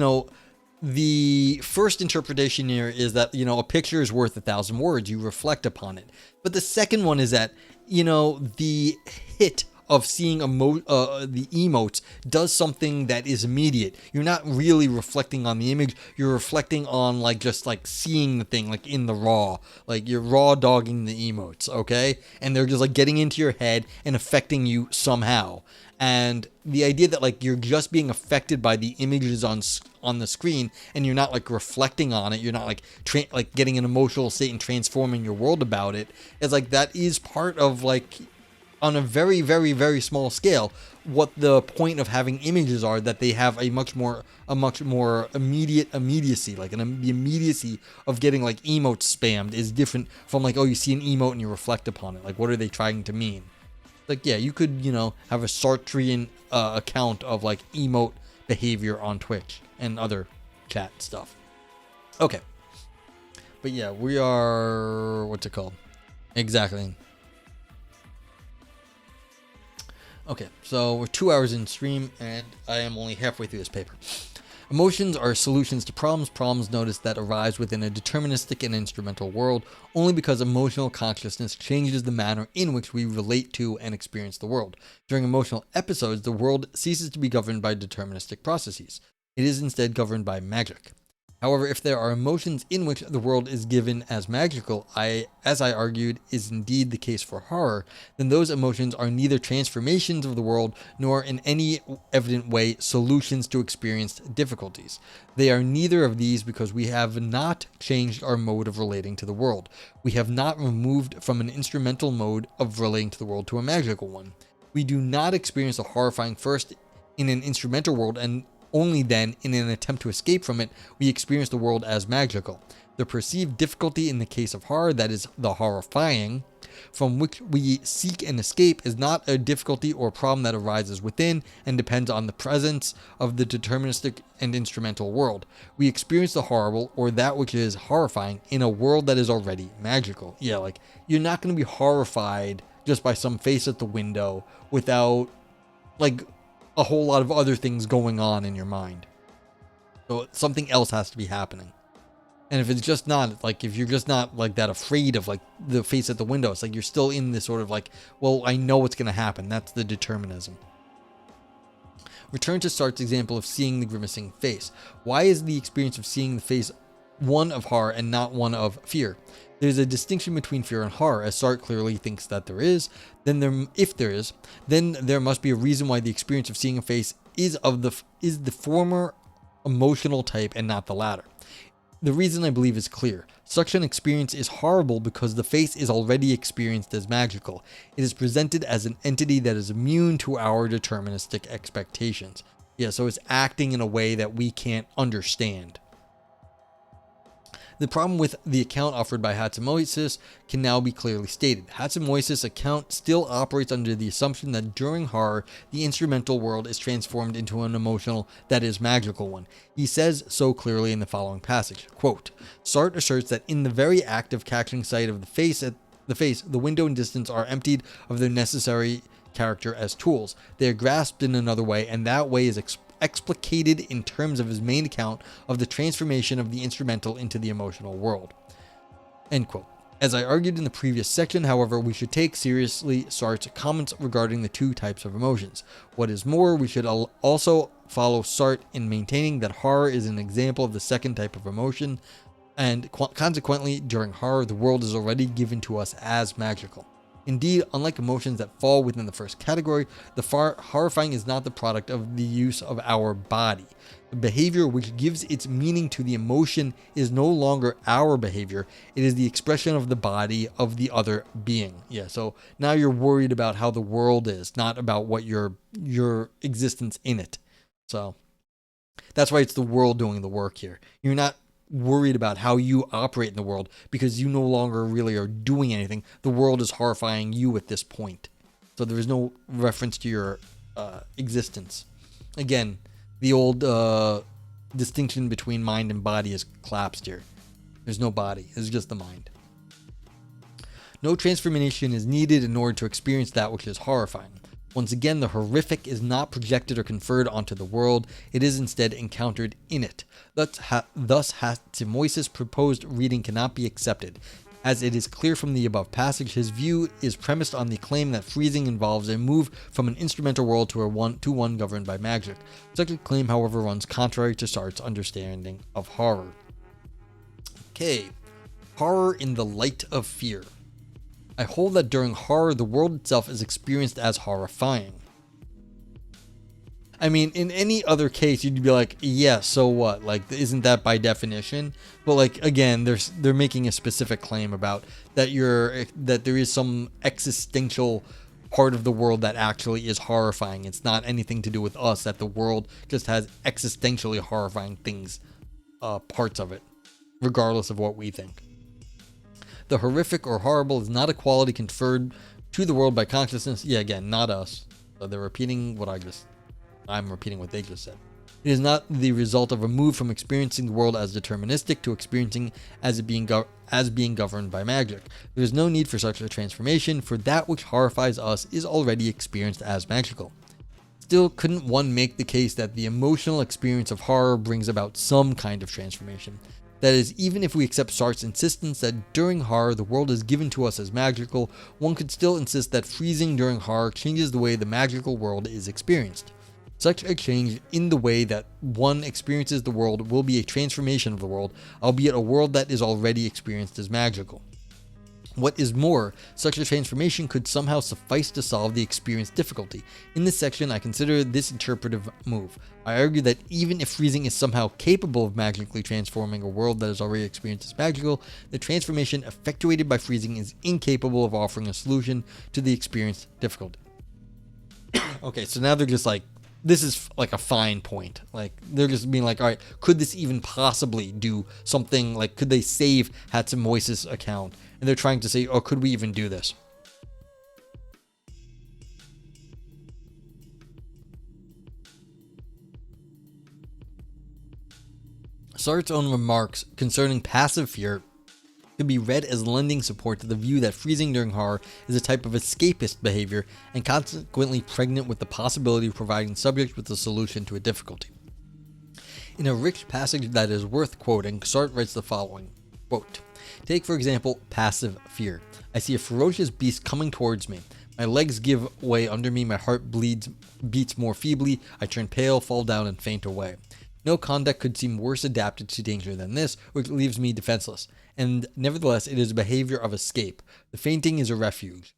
the first interpretation here is that, a picture is worth 1,000 words. You reflect upon it. But the second one is that, the hit of seeing the emotes does something that is immediate. You're not really reflecting on the image. You're reflecting on just seeing the thing in the raw. You're raw dogging the emotes, okay? And they're just getting into your head and affecting you somehow. And the idea that you're just being affected by the images on the screen and you're not reflecting on it, you're not getting an emotional state and transforming your world about it, is that is part of on a very, very, very small scale, what the point of having images are, that they have a much more immediacy. The immediacy of getting emotes spammed is different from you see an emote and you reflect upon it. What are they trying to mean? Yeah, you could, have a Sartrean account of emote behavior on Twitch and other chat stuff. Okay. But yeah, we are, what's it called? Exactly. Okay, so we're 2 hours in stream, and I am only halfway through this paper. Emotions are solutions to problems. Problems, notice, that arise within a deterministic and instrumental world only because emotional consciousness changes the manner in which we relate to and experience the world. During emotional episodes, the world ceases to be governed by deterministic processes. It is instead governed by magic. However, if there are emotions in which the world is given as magical, as I argued, is indeed the case for horror, then those emotions are neither transformations of the world nor in any evident way solutions to experienced difficulties. They are neither of these because we have not changed our mode of relating to the world. We have not removed from an instrumental mode of relating to the world to a magical one. We do not experience the horrifying first in an instrumental world and only then, in an attempt to escape from it, we experience the world as magical. The perceived difficulty in the case of horror, that is, the horrifying, from which we seek an escape, is not a difficulty or problem that arises within and depends on the presence of the deterministic and instrumental world. We experience the horrible, or that which is horrifying, in a world that is already magical. Yeah, you're not going to be horrified just by some face at the window without, a whole lot of other things going on in your mind. So something else has to be happening. And if it's just not, if you're just not that afraid of the face at the window, it's you're still in this sort of well, I know what's going to happen. That's the determinism. Return to Sartre's example of seeing the grimacing face. Why is the experience of seeing the face one of horror and not one of fear. There's a distinction between fear and horror, as Sartre clearly thinks that there is. If there is, then there must be a reason why the experience of seeing a face is the former emotional type and not the latter. The reason I believe is clear. Such an experience is horrible because the face is already experienced as magical. It is presented as an entity that is immune to our deterministic expectations. Yeah, so it's acting in a way that we can't understand. The problem with the account offered by Hatzemoisis can now be clearly stated. Hatzemoisis' account still operates under the assumption that during horror, the instrumental world is transformed into an emotional, that is, magical one. He says so clearly in the following passage. Quote, Sartre asserts that in the very act of catching sight of the face, the window and distance are emptied of their necessary character as tools. They are grasped in another way, and that way is explicated in terms of his main account of the transformation of the instrumental into the emotional world. End quote. As I argued in the previous section, however, we should take seriously Sartre's comments regarding the two types of emotions. What is more, we should also follow Sartre in maintaining that horror is an example of the second type of emotion, and consequently, during horror, the world is already given to us as magical. Indeed, unlike emotions that fall within the first category, the horrifying is not the product of the use of our body. The behavior which gives its meaning to the emotion is no longer our behavior. It is the expression of the body of the other being. Yeah, so now you're worried about how the world is, not about what your existence in it. So that's why it's the world doing the work here. You're not worried about how you operate in the world because you no longer really are doing anything. The world is horrifying you at this point. So there is no reference to your existence. Again, the old distinction between mind and body is collapsed here. There's no body. It's just the mind. No transformation is needed in order to experience that which is horrifying. Once again, the horrific is not projected or conferred onto the world. It is instead encountered in it. Thus, Hatzemoisis' proposed reading cannot be accepted. As it is clear from the above passage, his view is premised on the claim that freezing involves a move from an instrumental world to one governed by magic. Such a claim, however, runs contrary to Sartre's understanding of horror. Okay, horror in the light of fear. I hold that during horror, the world itself is experienced as horrifying. I mean, in any other case, you'd be like, yeah, so what? Like, isn't that by definition? But like, again, they're making a specific claim about that there is some existential part of the world that actually is horrifying. It's not anything to do with us, that the world just has existentially horrifying things, parts of it, regardless of what we think. The horrific or horrible is not a quality conferred to the world by consciousness. Yeah, again, not us. So they're repeating I'm repeating what they just said. It is not the result of a move from experiencing the world as deterministic to experiencing as being governed by magic. There is no need for such a transformation, for that which horrifies us is already experienced as magical. Still, couldn't one make the case that the emotional experience of horror brings about some kind of transformation? That is, even if we accept Sartre's insistence that during horror the world is given to us as magical, one could still insist that freezing during horror changes the way the magical world is experienced. Such a change in the way that one experiences the world will be a transformation of the world, albeit a world that is already experienced as magical. What is more, such a transformation could somehow suffice to solve the experienced difficulty. In this section, I consider this interpretive move. I argue that even if freezing is somehow capable of magically transforming a world that is already experienced as magical, the transformation effectuated by freezing is incapable of offering a solution to the experienced difficulty. Okay, so now they're just like, this is like a fine point. Like, they're just being like, all right, could this even possibly do something? Like, could they save Hatzemoisis' account? And they're trying to say, oh, could we even do this? Sartre's own remarks concerning passive fear could be read as lending support to the view that freezing during horror is a type of escapist behavior and consequently pregnant with the possibility of providing subjects with a solution to a difficulty. In a rich passage that is worth quoting, Sartre writes the following, quote, take, for example, passive fear. I see a ferocious beast coming towards me. My legs give way under me, my heart beats more feebly, I turn pale, fall down, and faint away. No conduct could seem worse adapted to danger than this, which leaves me defenseless. And nevertheless, it is a behavior of escape. The fainting is a refuge.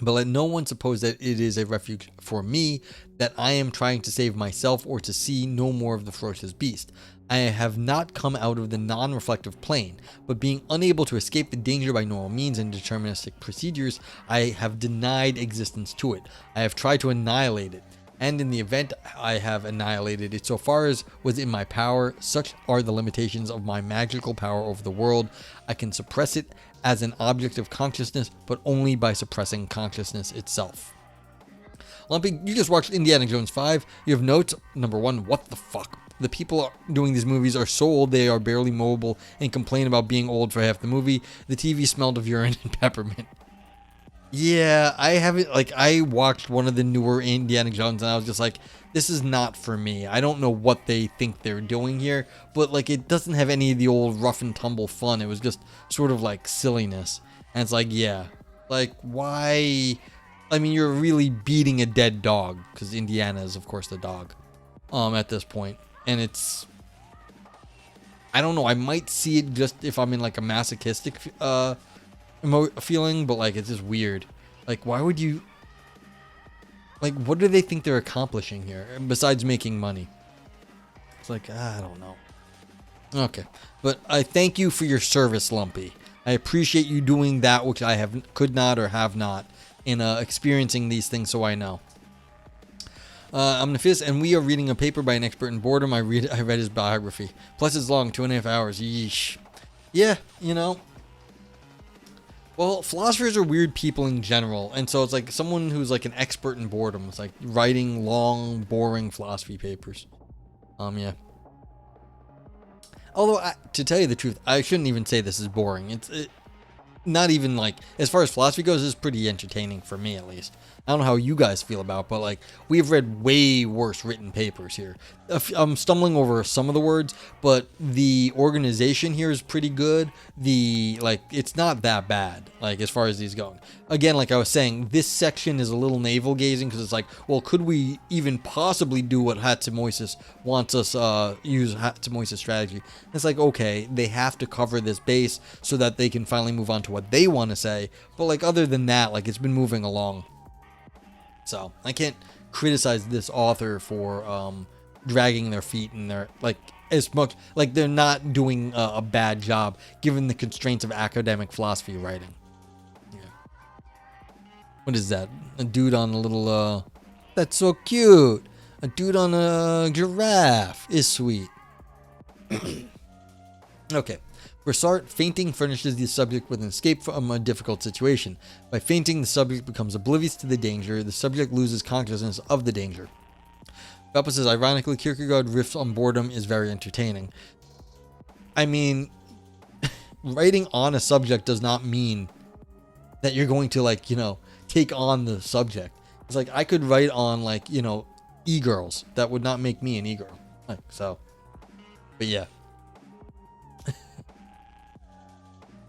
But let no one suppose that it is a refuge for me, that I am trying to save myself or to see no more of the ferocious beast. I have not come out of the non-reflective plane, but being unable to escape the danger by normal means and deterministic procedures, I have denied existence to it. I have tried to annihilate it. And in the event I have annihilated it so far as was in my power, such are the limitations of my magical power over the world. I can suppress it as an object of consciousness, but only by suppressing consciousness itself. Lumpy, you just watched Indiana Jones 5. You have notes. Number 1, what the fuck? The people doing these movies are so old they are barely mobile and complain about being old for half the movie. The TV smelled of urine and peppermint. Yeah, I haven't, I watched one of the newer Indiana Jones and I was just like, this is not for me. I don't know what they think they're doing here, but it doesn't have any of the old rough and tumble fun. It was just sort of silliness. And it's yeah, why? I mean, you're really beating a dead dog, because Indiana is, of course, the dog, at this point. And it's, I don't know, I might see it just if I'm in a masochistic, feeling, but it's just weird. Why would you, what do they think they're accomplishing here besides making money? It's I don't know. Okay, but I thank you for your service, Lumpy. I appreciate you doing that which I could not or have not in experiencing these things, so I know. I'm Nefis, and we are reading a paper by an expert in boredom. I read his biography. Plus, it's long, 2.5 hours. Yeesh. Yeah, Well, philosophers are weird people in general, and so it's someone who's an expert in boredom. It's writing long, boring philosophy papers. Yeah. Although, to tell you the truth, I shouldn't even say this is boring. It's not even as far as philosophy goes, it's pretty entertaining for me, at least. I don't know how you guys feel about it, but we've read way worse written papers here. I'm stumbling over some of the words, but the organization here is pretty good. It's not that bad, as far as these going. Again, I was saying, this section is a little navel gazing, because it's well, could we even possibly do what Hatzimoisis wants us use Hatzimoisis strategy? It's okay, they have to cover this base so that they can finally move on to what they want to say, but other than that, it's been moving along. So I can't criticize this author for dragging their feet and their as much they're not doing a bad job given the constraints of academic philosophy writing. Yeah. What is that? A dude on a little that's so cute. A dude on a giraffe is sweet. Okay. For Sartre, fainting furnishes the subject with an escape from a difficult situation. By fainting, the subject becomes oblivious to the danger. The subject loses consciousness of the danger. Valpa says, ironically, Kierkegaard riffs on boredom is very entertaining. I mean, writing on a subject does not mean that you're going to, take on the subject. It's I could write on, e-girls. That would not make me an e-girl. So. But yeah.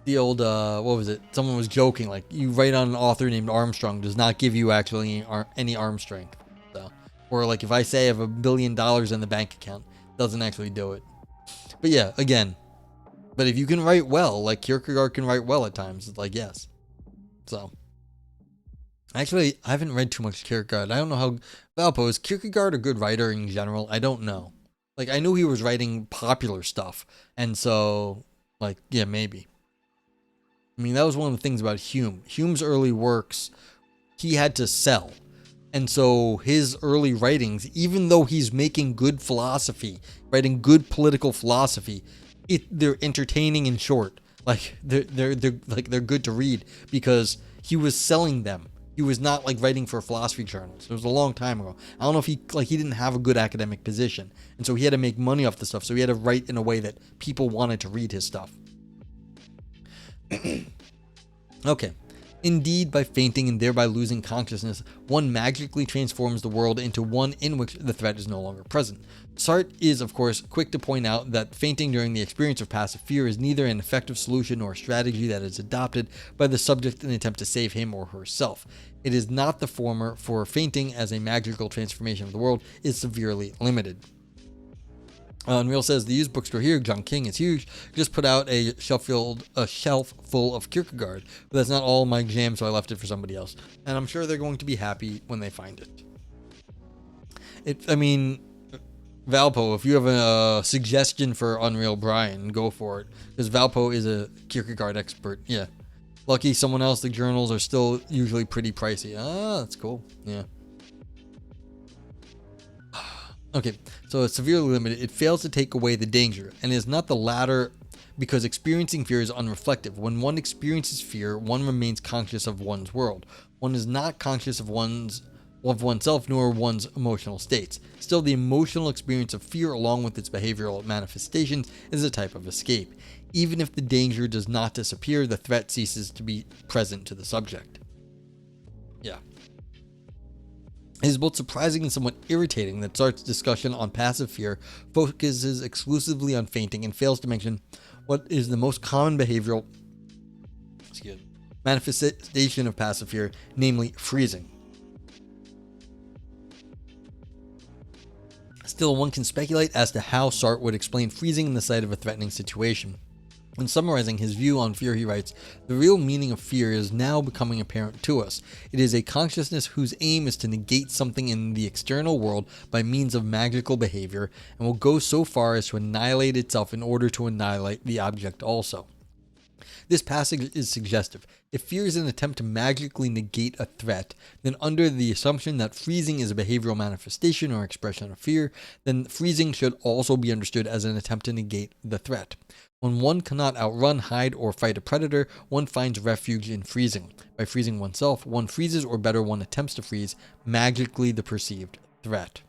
The old, what was it? Someone was joking, you write on an author named Armstrong does not give you actually any arm strength. So, or if I say I have $1 billion in the bank account, doesn't actually do it. But yeah, again, but if you can write well, Kierkegaard can write well at times, it's yes. So, actually, I haven't read too much Kierkegaard. I don't know how, Valpo, is Kierkegaard a good writer in general? I don't know. I knew he was writing popular stuff, and so, yeah, maybe. I mean, that was one of the things about Hume. Hume's early works, he had to sell. And so his early writings, even though he's making good philosophy, writing good political philosophy, they're entertaining and short. They're good to read because he was selling them. He was not writing for philosophy journals. It was a long time ago. I don't know if he didn't have a good academic position. And so he had to make money off the stuff. So he had to write in a way that people wanted to read his stuff. Okay. Indeed, by fainting and thereby losing consciousness, one magically transforms the world into one in which the threat is no longer present. Sartre is, of course, quick to point out that fainting during the experience of passive fear is neither an effective solution nor a strategy that is adopted by the subject in an attempt to save him or herself. It is not the former, for fainting as a magical transformation of the world is severely limited. Unreal says the used bookstore here, John King, is huge. Just put out a shelf full of Kierkegaard, but that's not all my jam, so I left it for somebody else. And I'm sure they're going to be happy when they find it. Valpo, if you have a suggestion for Unreal Brian, go for it, because Valpo is a Kierkegaard expert. Yeah, lucky someone else. The journals are still usually pretty pricey. That's cool. Yeah. Okay, so it's severely limited. It fails to take away the danger, and is not the latter because experiencing fear is unreflective. When one experiences fear, one remains conscious of one's world. One is not conscious of oneself nor one's emotional states. Still, the emotional experience of fear, along with its behavioral manifestations, is a type of escape. Even if the danger does not disappear, the threat ceases to be present to the subject. Yeah. It is both surprising and somewhat irritating that Sartre's discussion on passive fear focuses exclusively on fainting and fails to mention what is the most common behavioral manifestation of passive fear, namely freezing. Still, one can speculate as to how Sartre would explain freezing in the sight of a threatening situation. When summarizing his view on fear, he writes, "The real meaning of fear is now becoming apparent to us. It is a consciousness whose aim is to negate something in the external world by means of magical behavior, and will go so far as to annihilate itself in order to annihilate the object also." This passage is suggestive. If fear is an attempt to magically negate a threat, then under the assumption that freezing is a behavioral manifestation or expression of fear, then freezing should also be understood as an attempt to negate the threat. When one cannot outrun, hide, or fight a predator, one finds refuge in freezing. By freezing oneself, one freezes, or better, one attempts to freeze, magically the perceived threat.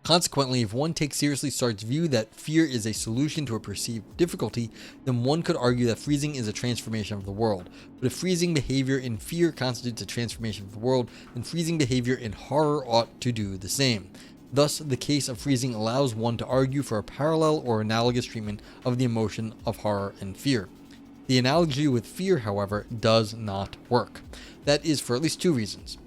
Consequently, if one takes seriously Sartre's view that fear is a solution to a perceived difficulty, then one could argue that freezing is a transformation of the world. But if freezing behavior in fear constitutes a transformation of the world, then freezing behavior in horror ought to do the same. Thus, the case of freezing allows one to argue for a parallel or analogous treatment of the emotion of horror and fear. The analogy with fear, however, does not work. That is for at least two reasons.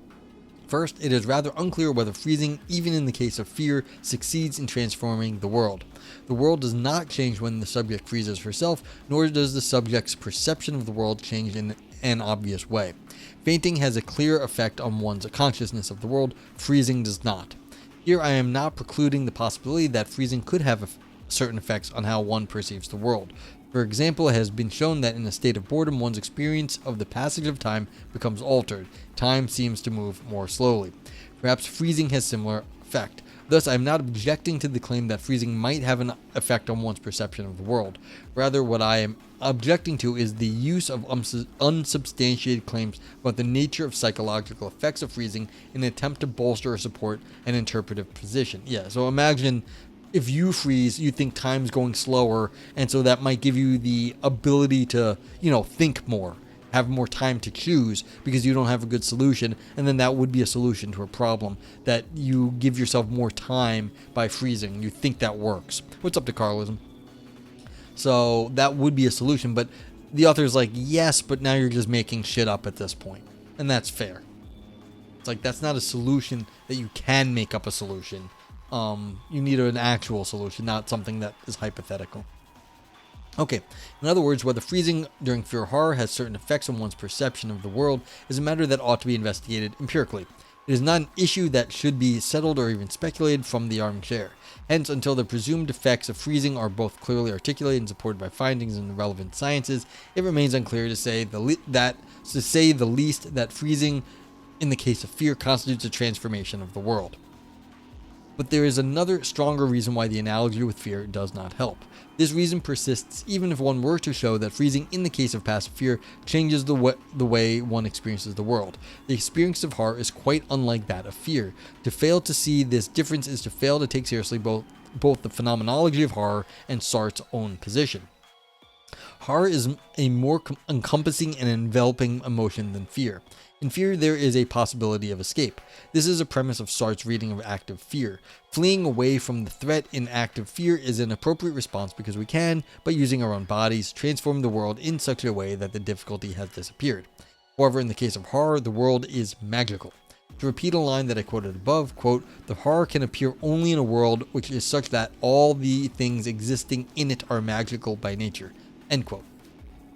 First, it is rather unclear whether freezing, even in the case of fear, succeeds in transforming the world. The world does not change when the subject freezes herself, nor does the subject's perception of the world change in an obvious way. Fainting has a clear effect on one's consciousness of the world, freezing does not. Here I am not precluding the possibility that freezing could have certain effects on how one perceives the world. For example, it has been shown that in a state of boredom, one's experience of the passage of time becomes altered. Time seems to move more slowly. Perhaps freezing has similar effect. Thus, I am not objecting to the claim that freezing might have an effect on one's perception of the world. Rather, what I am objecting to is the use of unsubstantiated claims about the nature of psychological effects of freezing in an attempt to bolster or support an interpretive position. Yeah, so imagine if you freeze, you think time's going slower, and so that might give you the ability to, think more, have more time to choose because you don't have a good solution, and then that would be a solution to a problem, that you give yourself more time by freezing. You think that works. What's up to Carlism? So that would be a solution, but the author's like, yes, but now you're just making shit up at this point, and that's fair. It's like, that's not a solution that you can make up a solution. You need an actual solution, not something that is hypothetical. Okay, in other words, whether freezing during fear or horror has certain effects on one's perception of the world is a matter that ought to be investigated empirically. It is not an issue that should be settled or even speculated from the armchair. Hence, until the presumed effects of freezing are both clearly articulated and supported by findings in the relevant sciences, it remains unclear to say the least that freezing in the case of fear constitutes a transformation of the world. But there is another stronger reason why the analogy with fear does not help. This reason persists even if one were to show that freezing in the case of passive fear changes the way one experiences the world. The experience of horror is quite unlike that of fear. To fail to see this difference is to fail to take seriously both the phenomenology of horror and Sartre's own position. Horror is a more encompassing and enveloping emotion than fear. In fear, there is a possibility of escape. This is a premise of Sartre's reading of active fear. Fleeing away from the threat in active fear is an appropriate response because we can, by using our own bodies, transform the world in such a way that the difficulty has disappeared. However, in the case of horror, the world is magical. To repeat a line that I quoted above, quote, "The horror can appear only in a world which is such that all the things existing in it are magical by nature," end quote.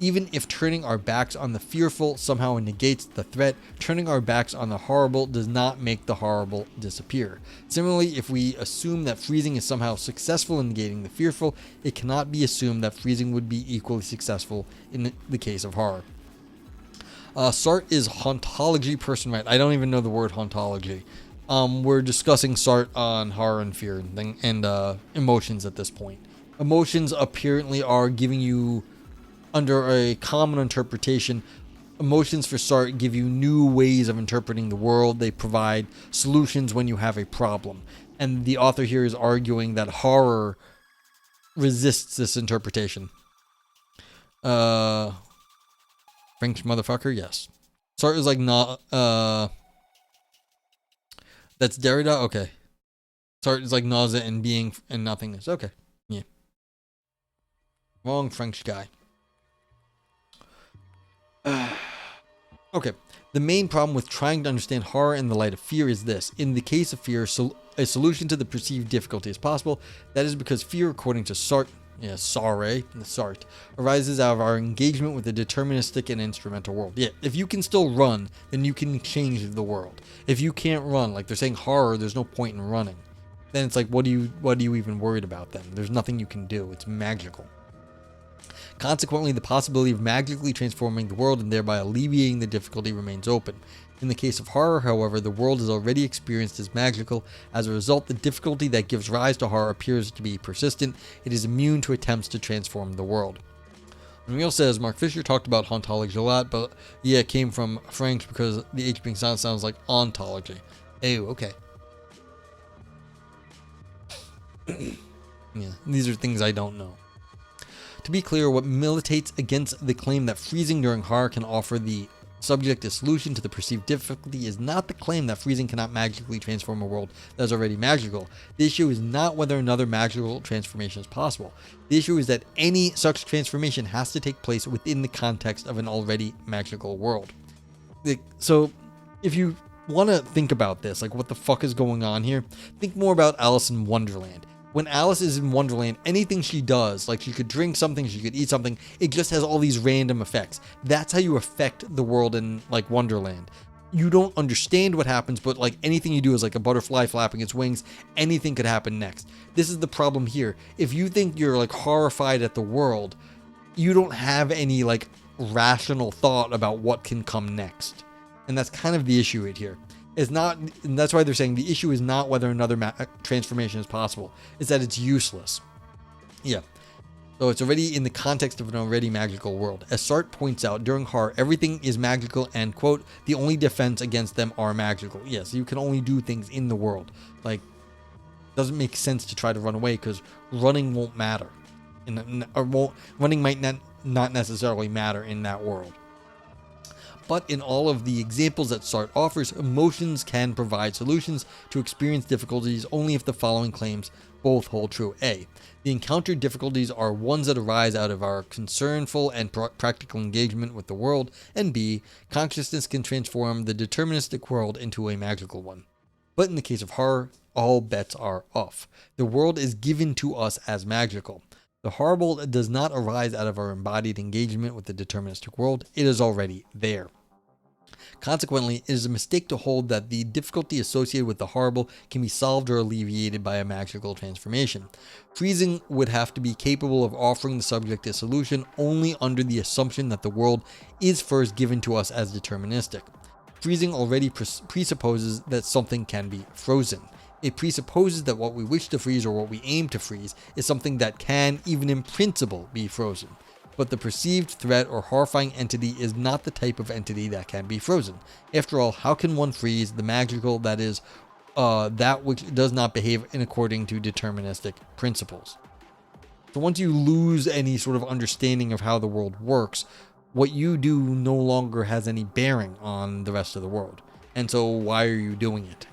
Even if turning our backs on the fearful somehow negates the threat, turning our backs on the horrible does not make the horrible disappear. Similarly, if we assume that freezing is somehow successful in negating the fearful, it cannot be assumed that freezing would be equally successful in the case of horror. Sartre is hauntology person, right? I don't even know the word hauntology. We're discussing Sartre on horror and fear and emotions at this point. Emotions apparently are giving you, under a common interpretation, emotions for Sartre give you new ways of interpreting the world. They provide solutions when you have a problem. And the author here is arguing that horror resists this interpretation. French motherfucker, yes. Sartre is like not, that's Derrida? Okay. Sartre is like nausea and being and nothingness. Okay. Yeah. Wrong French guy. Okay, the main problem with trying to understand horror in the light of fear is this. In the case of fear, a solution to the perceived difficulty is possible. That is because fear, according to Sartre, arises out of our engagement with the deterministic and instrumental world. Yeah, if you can still run, then you can change the world. If you can't run, like they're saying horror, there's no point in running. Then it's like, what are you even worried about then? There's nothing you can do. It's magical. Consequently, the possibility of magically transforming the world and thereby alleviating the difficulty remains open. In the case of horror, however, the world is already experienced as magical. As a result, the difficulty that gives rise to horror appears to be persistent. It is immune to attempts to transform the world. Emil says, Mark Fisher talked about hauntology a lot, but yeah, it came from French because the H being silent sounds like ontology. Oh, okay. Yeah, these are things I don't know. To be clear, what militates against the claim that freezing during horror can offer the subject a solution to the perceived difficulty is not the claim that freezing cannot magically transform a world that is already magical. The issue is not whether another magical transformation is possible. The issue is that any such transformation has to take place within the context of an already magical world. So, if you want to think about this, like what the fuck is going on here, think more about Alice in Wonderland. When Alice is in Wonderland, anything she does, like she could drink something, she could eat something, it just has all these random effects. That's how you affect the world in like Wonderland. You don't understand what happens, but like anything you do is like a butterfly flapping its wings, anything could happen next. This is the problem here. If you think you're like horrified at the world, you don't have any like rational thought about what can come next. And that's kind of the issue right here. It's not, and that's why they're saying the issue is not whether another transformation is possible. It's that it's useless. Yeah. So it's already in the context of an already magical world. As Sartre points out, during horror, everything is magical and, quote, the only defense against them are magical. Yes, you can only do things in the world. Like, it doesn't make sense to try to run away because running won't matter. Running might not necessarily matter in that world. But in all of the examples that Sartre offers, emotions can provide solutions to experience difficulties only if the following claims both hold true. A. The encountered difficulties are ones that arise out of our concernful and practical engagement with the world. And B. Consciousness can transform the deterministic world into a magical one. But in the case of horror, all bets are off. The world is given to us as magical. The horrible does not arise out of our embodied engagement with the deterministic world. It is already there. Consequently, it is a mistake to hold that the difficulty associated with the horrible can be solved or alleviated by a magical transformation. Freezing would have to be capable of offering the subject a solution only under the assumption that the world is first given to us as deterministic. Freezing already presupposes that something can be frozen. It presupposes that what we wish to freeze or what we aim to freeze is something that can, even in principle, be frozen. But the perceived threat or horrifying entity is not the type of entity that can be frozen. After all, how can one freeze the magical, that is, that which does not behave in according to deterministic principles? So once you lose any sort of understanding of how the world works, what you do no longer has any bearing on the rest of the world. And so why are you doing it?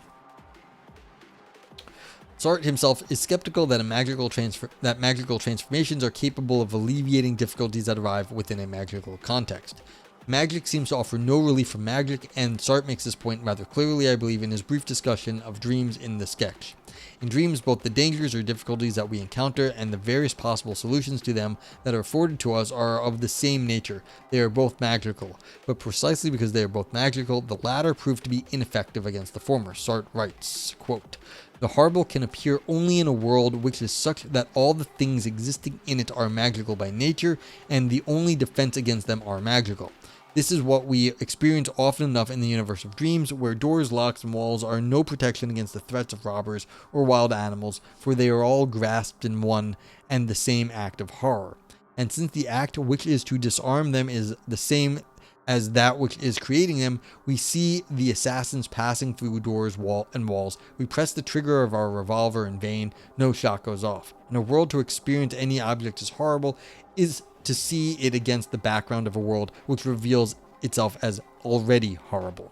Sartre himself is skeptical that magical transformations are capable of alleviating difficulties that arrive within a magical context. Magic seems to offer no relief from magic, and Sartre makes this point rather clearly, I believe, in his brief discussion of dreams in the sketch. In dreams, both the dangers or difficulties that we encounter and the various possible solutions to them that are afforded to us are of the same nature. They are both magical, but precisely because they are both magical, the latter prove to be ineffective against the former. Sartre writes, quote, "The horrible can appear only in a world which is such that all the things existing in it are magical by nature, and the only defense against them are magical. This is what we experience often enough in the universe of dreams, where doors, locks, and walls are no protection against the threats of robbers or wild animals, for they are all grasped in one and the same act of horror. And since the act which is to disarm them is the same as that which is creating them, we see the assassins passing through doors and walls. We press the trigger of our revolver in vain. No shot goes off. In a world, to experience any object as horrible is to see it against the background of a world which reveals itself as already horrible."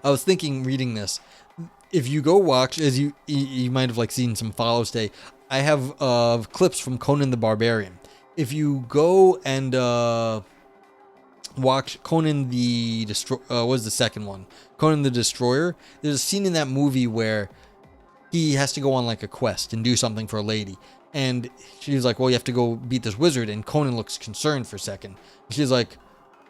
I was thinking, reading this, if you go watch, as you might have like seen some follows today, I have clips from Conan the Barbarian. If you go and watch Conan the what was the second one? Conan the Destroyer. There's a scene in that movie where he has to go on like a quest and do something for a lady. And she's like, well, you have to go beat this wizard. And Conan looks concerned for a second. She's like,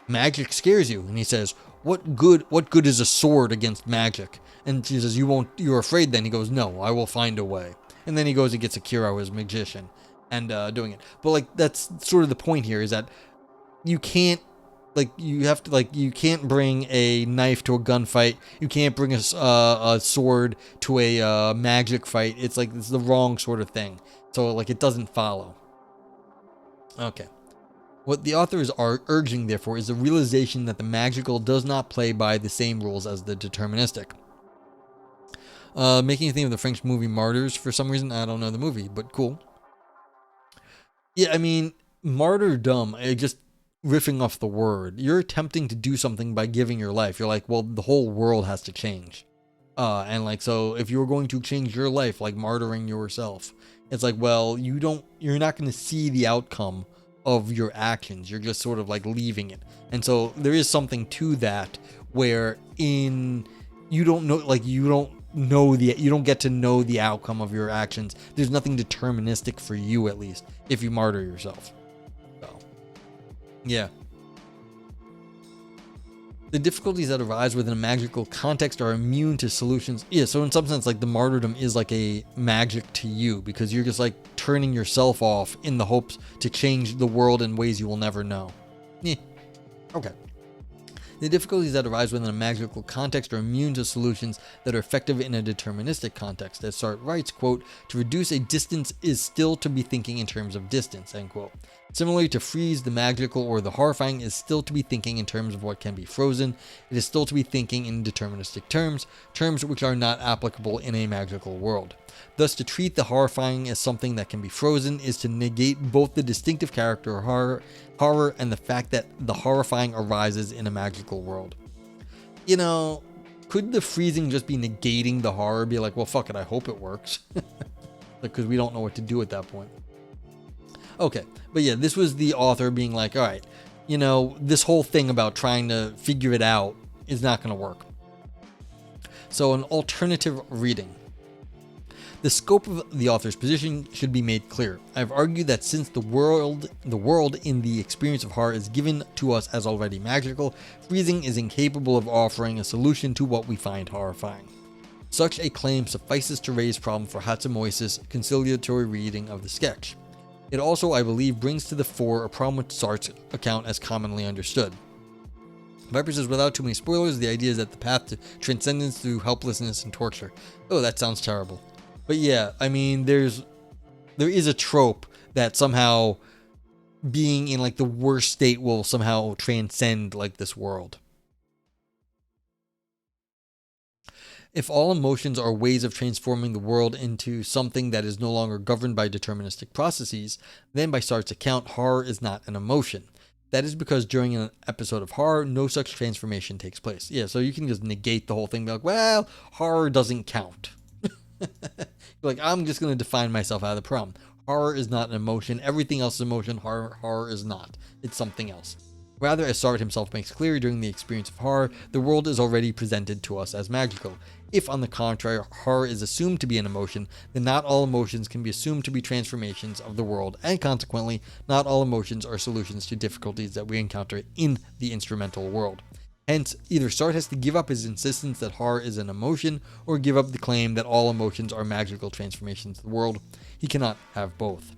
magic scares you. And he says, what good is a sword against magic? And she says, you're afraid then? He goes, no, I will find a way. And then he goes and gets Akira, his magician, and doing it. But like, that's sort of the point here, is that you can't, like, you can't bring a knife to a gunfight. You can't bring a sword to a magic fight. It's like, it's the wrong sort of thing. So, like, it doesn't follow. Okay. What the author is urging, therefore, is the realization that the magical does not play by the same rules as the deterministic. Making you think of the French movie Martyrs for some reason. I don't know the movie, but cool. Yeah, I mean, martyrdom, just riffing off the word. You're attempting to do something by giving your life. You're like, well, the whole world has to change. And like, so if you're going to change your life, like martyring yourself, it's like, well, you're not going to see the outcome of your actions. You're just sort of like leaving it. And so there is something to that where you don't get to know the outcome of your actions. There's nothing deterministic for you, at least, if you martyr yourself. So, yeah. The difficulties that arise within a magical context are immune to solutions. Yeah, so in some sense, like, the martyrdom is like a magic to you, because you're just like turning yourself off in the hopes to change the world in ways you will never know. Yeah. Okay. The difficulties that arise within a magical context are immune to solutions that are effective in a deterministic context. As Sartre writes, quote, "To reduce a distance is still to be thinking in terms of distance," end quote. Similarly, to freeze the magical or the horrifying is still to be thinking in terms of what can be frozen. It is still to be thinking in deterministic terms which are not applicable in a magical world. Thus, to treat the horrifying as something that can be frozen is to negate both the distinctive character of horror and the fact that the horrifying arises in a magical world. You know, could the freezing just be negating the horror? Be like, well, fuck it, I hope it works. Because we don't know what to do at that point. Okay, but yeah, this was the author being like, all right, you know, this whole thing about trying to figure it out is not going to work. So an alternative reading. The scope of the author's position should be made clear. I've argued that since the world in the experience of horror is given to us as already magical, freezing is incapable of offering a solution to what we find horrifying. Such a claim suffices to raise problem for Hatsumoi's conciliatory reading of the sketch. It also, I believe, brings to the fore a problem with Sartre's account as commonly understood. Viper says, without too many spoilers, the idea is that the path to transcendence through helplessness and torture. Oh, that sounds terrible. But yeah, I mean, there is a trope that somehow being in like the worst state will somehow transcend like this world. If all emotions are ways of transforming the world into something that is no longer governed by deterministic processes, then by Sartre's account, horror is not an emotion. That is because during an episode of horror, no such transformation takes place. Yeah, so you can just negate the whole thing, be like, well, horror doesn't count. Like, I'm just going to define myself out of the problem. Horror is not an emotion. Everything else is emotion. Horror is not. It's something else. Rather, as Sartre himself makes clear during the experience of horror, the world is already presented to us as magical. If, on the contrary, horror is assumed to be an emotion, then not all emotions can be assumed to be transformations of the world, and consequently, not all emotions are solutions to difficulties that we encounter in the instrumental world. Hence, either Sartre has to give up his insistence that horror is an emotion, or give up the claim that all emotions are magical transformations of the world. He cannot have both.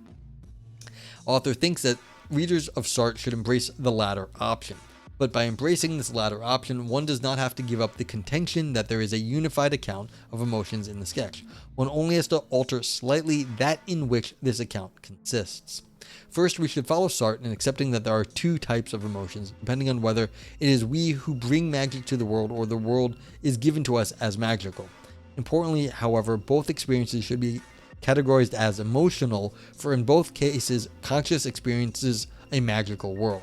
Author thinks that readers of Sartre should embrace the latter option. But by embracing this latter option, one does not have to give up the contention that there is a unified account of emotions in the sketch. One only has to alter slightly that in which this account consists. First, we should follow Sartre in accepting that there are two types of emotions, depending on whether it is we who bring magic to the world or the world is given to us as magical. Importantly, however, both experiences should be categorized as emotional, for in both cases, consciousness experiences a magical world.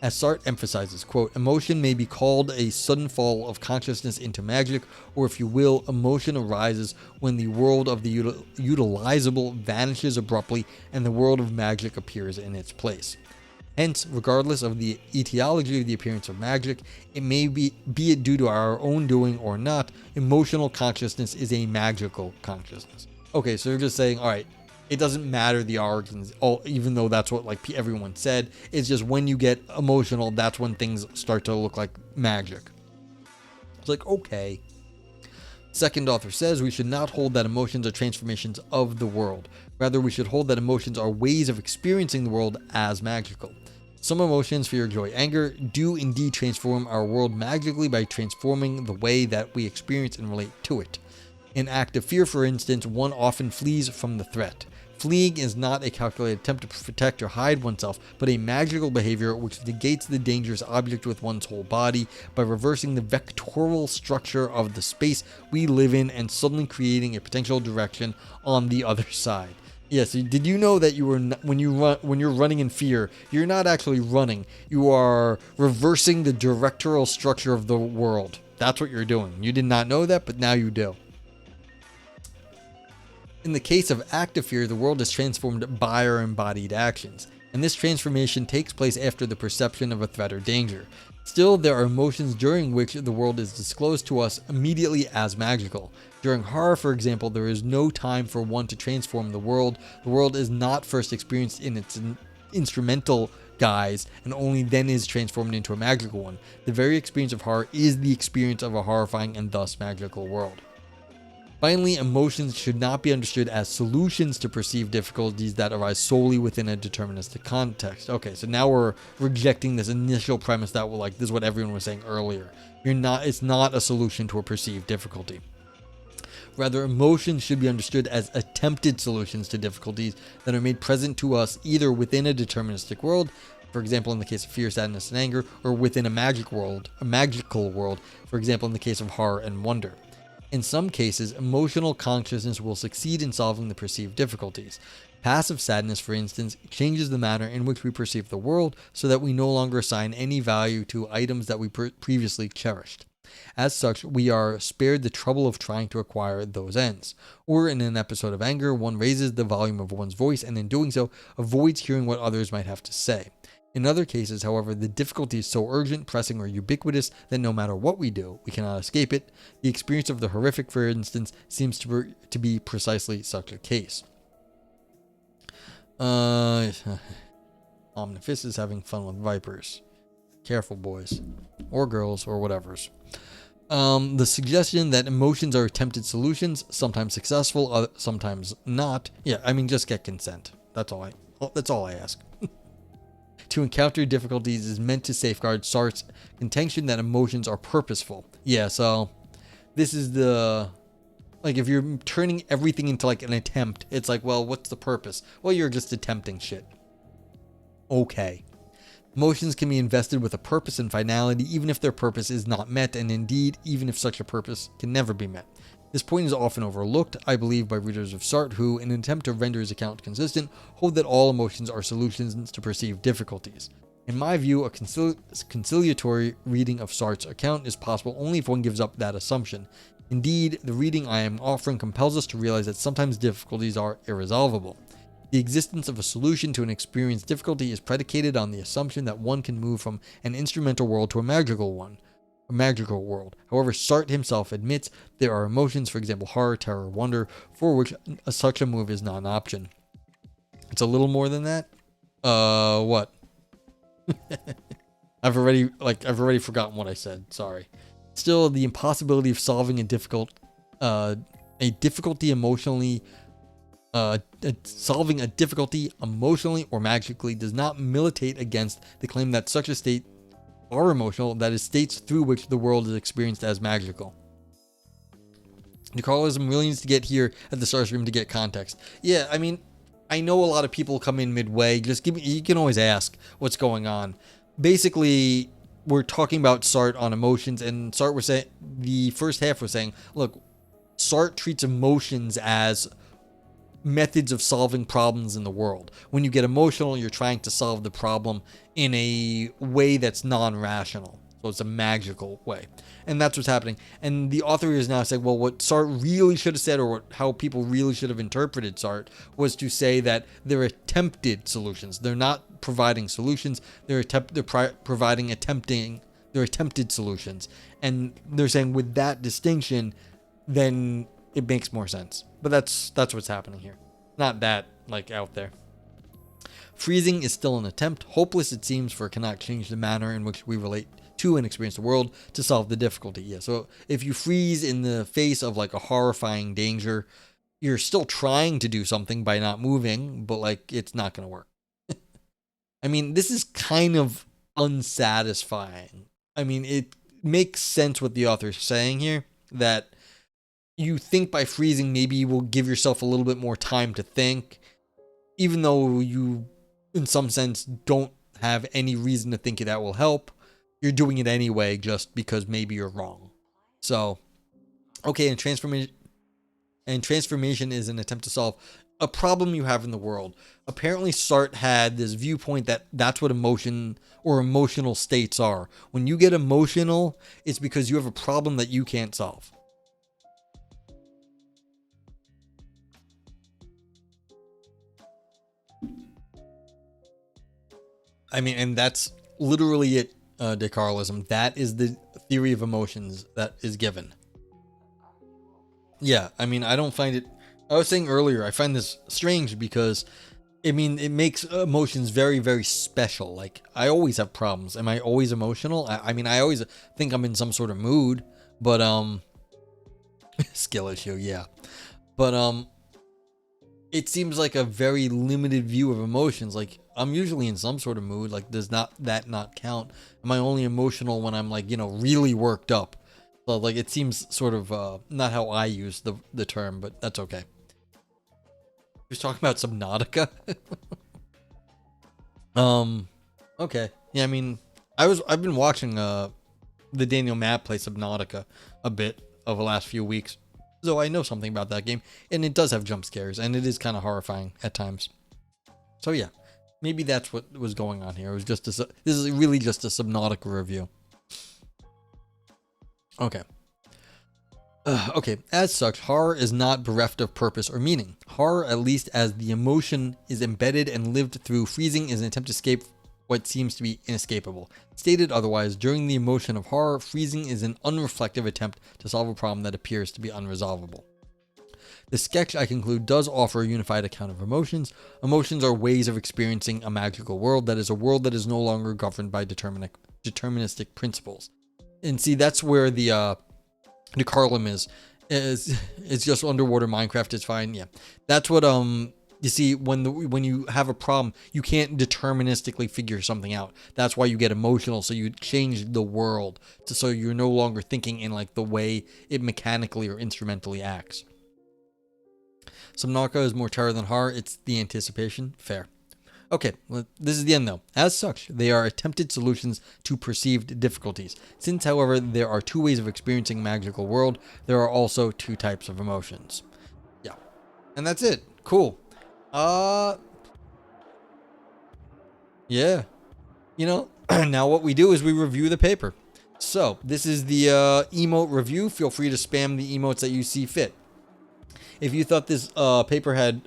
As Sartre emphasizes, quote, emotion may be called a sudden fall of consciousness into magic, or if you will, emotion arises when the world of the utilizable vanishes abruptly and the world of magic appears in its place. Hence, regardless of the etiology of the appearance of magic, it may be it due to our own doing or not, emotional consciousness is a magical consciousness. Okay, so they're just saying, all right, it doesn't matter the origins, even though that's what like everyone said. It's just when you get emotional, that's when things start to look like magic. It's like, okay. Second author says we should not hold that emotions are transformations of the world. Rather, we should hold that emotions are ways of experiencing the world as magical. Some emotions, fear, joy, anger, do indeed transform our world magically by transforming the way that we experience and relate to it. In act of fear, for instance, one often flees from the threat. Fleeing is not a calculated attempt to protect or hide oneself, but a magical behavior which negates the dangerous object with one's whole body by reversing the vectoral structure of the space we live in and suddenly creating a potential direction on the other side. Yes, did you know that when you're running in fear, you're not actually running. You are reversing the directorial structure of the world. That's what you're doing. You did not know that, but now you do. In the case of active fear, the world is transformed by our embodied actions, and this transformation takes place after the perception of a threat or danger. Still, there are emotions during which the world is disclosed to us immediately as magical. During horror, for example, there is no time for one to transform the world. The world is not first experienced in its instrumental guise, and only then is transformed into a magical one. The very experience of horror is the experience of a horrifying and thus magical world. Finally, emotions should not be understood as solutions to perceived difficulties that arise solely within a deterministic context. Okay, so now we're rejecting this initial premise that this is what everyone was saying earlier. It's not a solution to a perceived difficulty. Rather, emotions should be understood as attempted solutions to difficulties that are made present to us either within a deterministic world, for example in the case of fear, sadness, and anger, or within a magical world, for example in the case of horror and wonder. In some cases, emotional consciousness will succeed in solving the perceived difficulties. Passive sadness, for instance, changes the manner in which we perceive the world so that we no longer assign any value to items that we previously cherished. As such, we are spared the trouble of trying to acquire those ends. Or in an episode of anger, one raises the volume of one's voice and in doing so, avoids hearing what others might have to say. In other cases, however, the difficulty is so urgent, pressing, or ubiquitous that no matter what we do, we cannot escape it. The experience of the horrific, for instance, seems to be precisely such a case. Omnifist is having fun with vipers. Careful, boys. Or girls, or whatevers. The suggestion that emotions are attempted solutions, sometimes successful, sometimes not. Yeah, I mean, just get consent. That's all I ask. To encounter difficulties is meant to safeguard Sartre's contention that emotions are purposeful. Yeah, so this is if you're turning everything into an attempt, it's well, what's the purpose? Well, you're just attempting shit. Okay. Emotions can be invested with a purpose and finality even if their purpose is not met, and indeed, even if such a purpose can never be met. This point is often overlooked, I believe, by readers of Sartre who, in an attempt to render his account consistent, hold that all emotions are solutions to perceived difficulties. In my view, a conciliatory reading of Sartre's account is possible only if one gives up that assumption. Indeed, the reading I am offering compels us to realize that sometimes difficulties are irresolvable. The existence of a solution to an experienced difficulty is predicated on the assumption that one can move from an instrumental world to a magical one. A magical world. However, Sartre himself admits there are emotions, for example, horror, terror, wonder, for which such a move is not an option. It's a little more than that. What? I've already forgotten what I said. Sorry. Still, the impossibility of solving a difficulty emotionally or magically does not militate against the claim that such a state are emotional, that is, states through which the world is experienced as magical. Decarlism really needs to get here at the Sartrean to get context. Yeah, I mean, I know a lot of people come in midway. You can always ask what's going on. Basically, we're talking about Sartre on emotions, and Sartre was saying, the first half was saying, look, Sartre treats emotions as methods of solving problems in the world. When you get emotional, you're trying to solve the problem in a way that's non-rational. So it's a magical way. And that's what's happening. And the author is now saying, well, what Sartre really should have said, or how people really should have interpreted Sartre, was to say that they're attempted solutions. They're not providing solutions. They're providing attempted solutions. And they're saying with that distinction, then it makes more sense. But that's what's happening here. Not that, like, out there. Freezing is still an attempt. Hopeless it seems, for it cannot change the manner in which we relate to and experience the world to solve the difficulty. Yeah, so if you freeze in the face of, like, a horrifying danger, you're still trying to do something by not moving, but, like, it's not going to work. I mean, this is kind of unsatisfying. I mean, it makes sense what the author's saying here, that you think by freezing, maybe you will give yourself a little bit more time to think, even though you, in some sense, don't have any reason to think that will help. You're doing it anyway, just because maybe you're wrong. So, okay, and transformation is an attempt to solve a problem you have in the world. Apparently, Sartre had this viewpoint that that's what emotion or emotional states are. When you get emotional, it's because you have a problem that you can't solve. I mean, and that's literally it, Decarlism. That is the theory of emotions that is given. Yeah, I mean, I don't find it... I was saying earlier, I find this strange because, I mean, it makes emotions very, very special. Like, I always have problems. Am I always emotional? I mean, I always think I'm in some sort of mood, but, skill issue, yeah. But, it seems like a very limited view of emotions. Like, I'm usually in some sort of mood. Like, does that not count? Am I only emotional when I'm, like, you know, really worked up? So, like, it seems sort of not how I use the term, but that's okay. He was talking about Subnautica. Okay. Yeah, I mean, I've been watching the Daniel Matt play Subnautica a bit over the last few weeks. So I know something about that game, and it does have jump scares, and it is kind of horrifying at times. So yeah, maybe that's what was going on here. It was just this is really just a Subnautica review. Okay. Okay, as such, horror is not bereft of purpose or meaning. Horror, at least as the emotion is embedded and lived through freezing, is an attempt to escape what seems to be inescapable. Stated otherwise, during the emotion of horror, freezing is an unreflective attempt to solve a problem that appears to be unresolvable. The sketch, I conclude, does offer a unified account of emotions. Emotions are ways of experiencing a magical world, that is, a world that is no longer governed by deterministic principles. And see, that's where the Carlum is it's just underwater Minecraft is fine. Yeah, that's what you see when you have a problem, you can't deterministically figure something out. That's why you get emotional. So you change the world so you're no longer thinking in like the way it mechanically or instrumentally acts. Subnautica is more terror than horror. It's the anticipation. Fair. Okay, well, this is the end though. As such, they are attempted solutions to perceived difficulties. Since, however, there are two ways of experiencing a magical world, there are also two types of emotions. Yeah. And that's it. Cool. Yeah. You know, now what we do is we review the paper. So, this is the emote review. Feel free to spam the emotes that you see fit. If you thought this paper had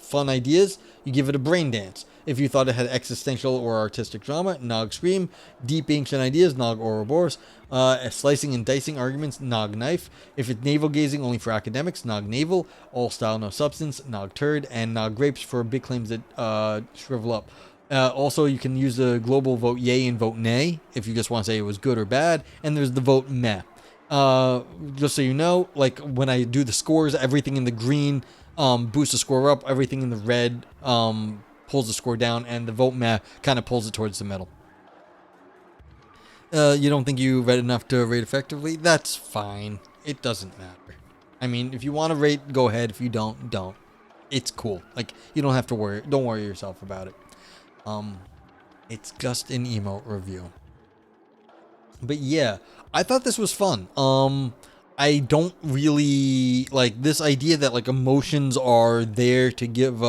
fun ideas, you give it a brain dance. If you thought it had existential or artistic drama, Nog Scream. Deep ancient ideas, Nog Ouroboros. Slicing and dicing arguments, Nog Knife. If it's navel gazing only for academics, Nog Navel. All style, no substance, Nog Turd. And Nog Grapes for big claims that shrivel up. Also, you can use the global vote yay and vote nay if you just want to say it was good or bad. And there's the vote meh. Just so you know, like when I do the scores, everything in the green boosts the score up. Everything in the red pulls the score down. And the vote meh kind of pulls it towards the middle. You don't think you read enough to rate effectively? That's fine. It doesn't matter. I mean, if you want to rate, go ahead. If you don't, don't. It's cool. Like, you don't have to worry. Don't worry yourself about it. It's just an emote review. But yeah, I thought this was fun. I don't really like this idea that like emotions are there to give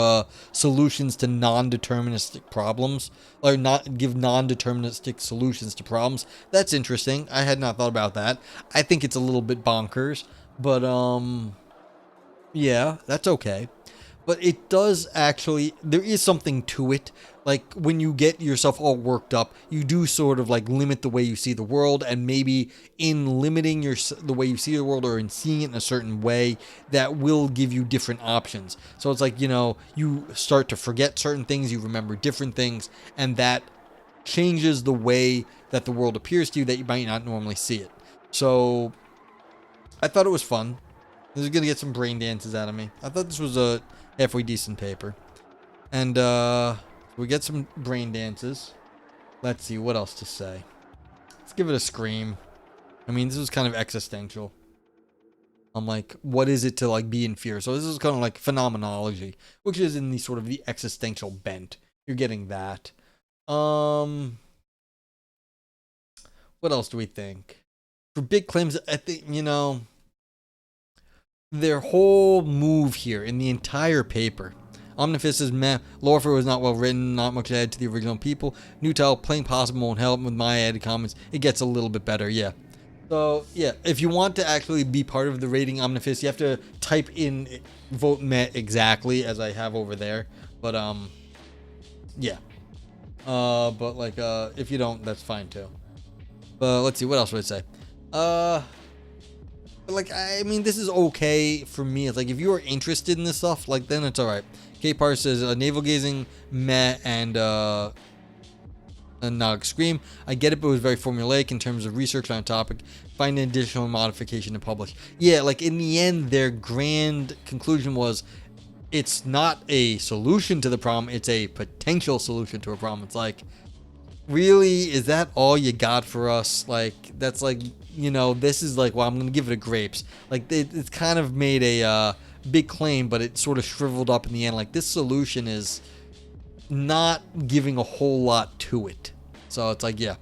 solutions to non-deterministic problems, or not give non-deterministic solutions to problems. That's interesting. I had not thought about that. I think it's a little bit bonkers, but yeah, that's okay. But it does actually, there is something to it. Like when you get yourself all worked up, you do sort of like limit the way you see the world, and maybe in limiting the way you see the world or in seeing it in a certain way, that will give you different options. So it's like, you know, you start to forget certain things, you remember different things, and that changes the way that the world appears to you that you might not normally see it. So I thought it was fun. This is going to get some brain dances out of me. I thought this was a halfway decent paper. And we get some brain dances. Let's see what else to say. Let's give it a scream. I mean, this was kind of existential. I'm like, what is it to like be in fear? So this is kind of like phenomenology, which is in the sort of the existential bent. You're getting that. What else do we think? For big claims, I think, you know, their whole move here in the entire paper. Omnifist is meh. Lorfer was not well written, not much added to the original people. Newtile, playing possible won't help with my added comments. It gets a little bit better, yeah. So, yeah, if you want to actually be part of the rating Omnifist, you have to type in vote meh exactly as I have over there. But, yeah. But, like, if you don't, that's fine too. But let's see, what else would I say? Like, I mean, this is okay for me. It's like, if you are interested in this stuff, like, then it's alright. K-Par says, navel gazing, meh, and Nog Scream. I get it, but it was very formulaic in terms of research on a topic. Find an additional modification to publish. Yeah, like, in the end, their grand conclusion was, it's not a solution to the problem, it's a potential solution to a problem. It's like, really, is that all you got for us? Like, that's like, you know, this is like, well, I'm gonna give it a grapes. Like, it's kind of made a big claim, but it sort of shriveled up in the end. Like, this solution is not giving a whole lot to it. So it's like, yeah.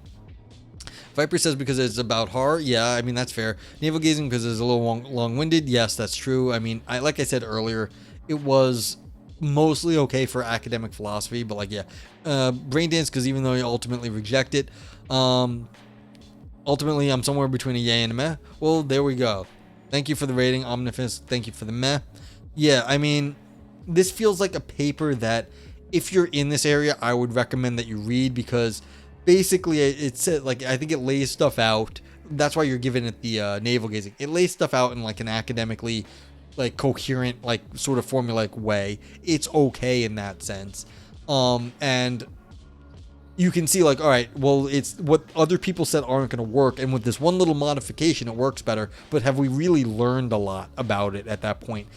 Viper says because it's about horror. Yeah, I mean, that's fair. Navel gazing because it's a little long-winded. Yes, that's true. I mean, like I said earlier, it was mostly okay for academic philosophy, but like, yeah. Brain dance because even though you ultimately reject it, ultimately I'm somewhere between a yay and a meh. Well, there we go. Thank you for the rating, Omnifist. Thank you for the meh. Yeah, I mean, this feels like a paper that if you're in this area, I would recommend that you read, because basically it's like, I think it lays stuff out. That's why you're giving it the navel gazing. It lays stuff out in like an academically like coherent, like sort of formulaic way. It's okay in that sense. And you can see like, all right, well, it's what other people said aren't going to work, and with this one little modification, it works better. But have we really learned a lot about it at that point?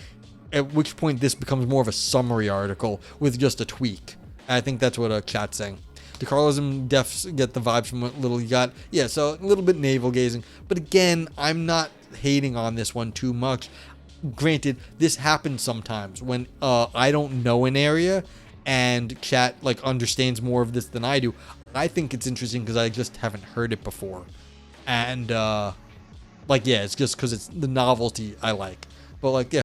At which point this becomes more of a summary article with just a tweak. I think that's what chat's saying. The Carlism defs get the vibes from what little you got. Yeah, so a little bit navel gazing. But again, I'm not hating on this one too much. Granted, this happens sometimes when I don't know an area and chat like understands more of this than I do. I think it's interesting because I just haven't heard it before. And like, yeah, it's just because it's the novelty I like. But like, yeah.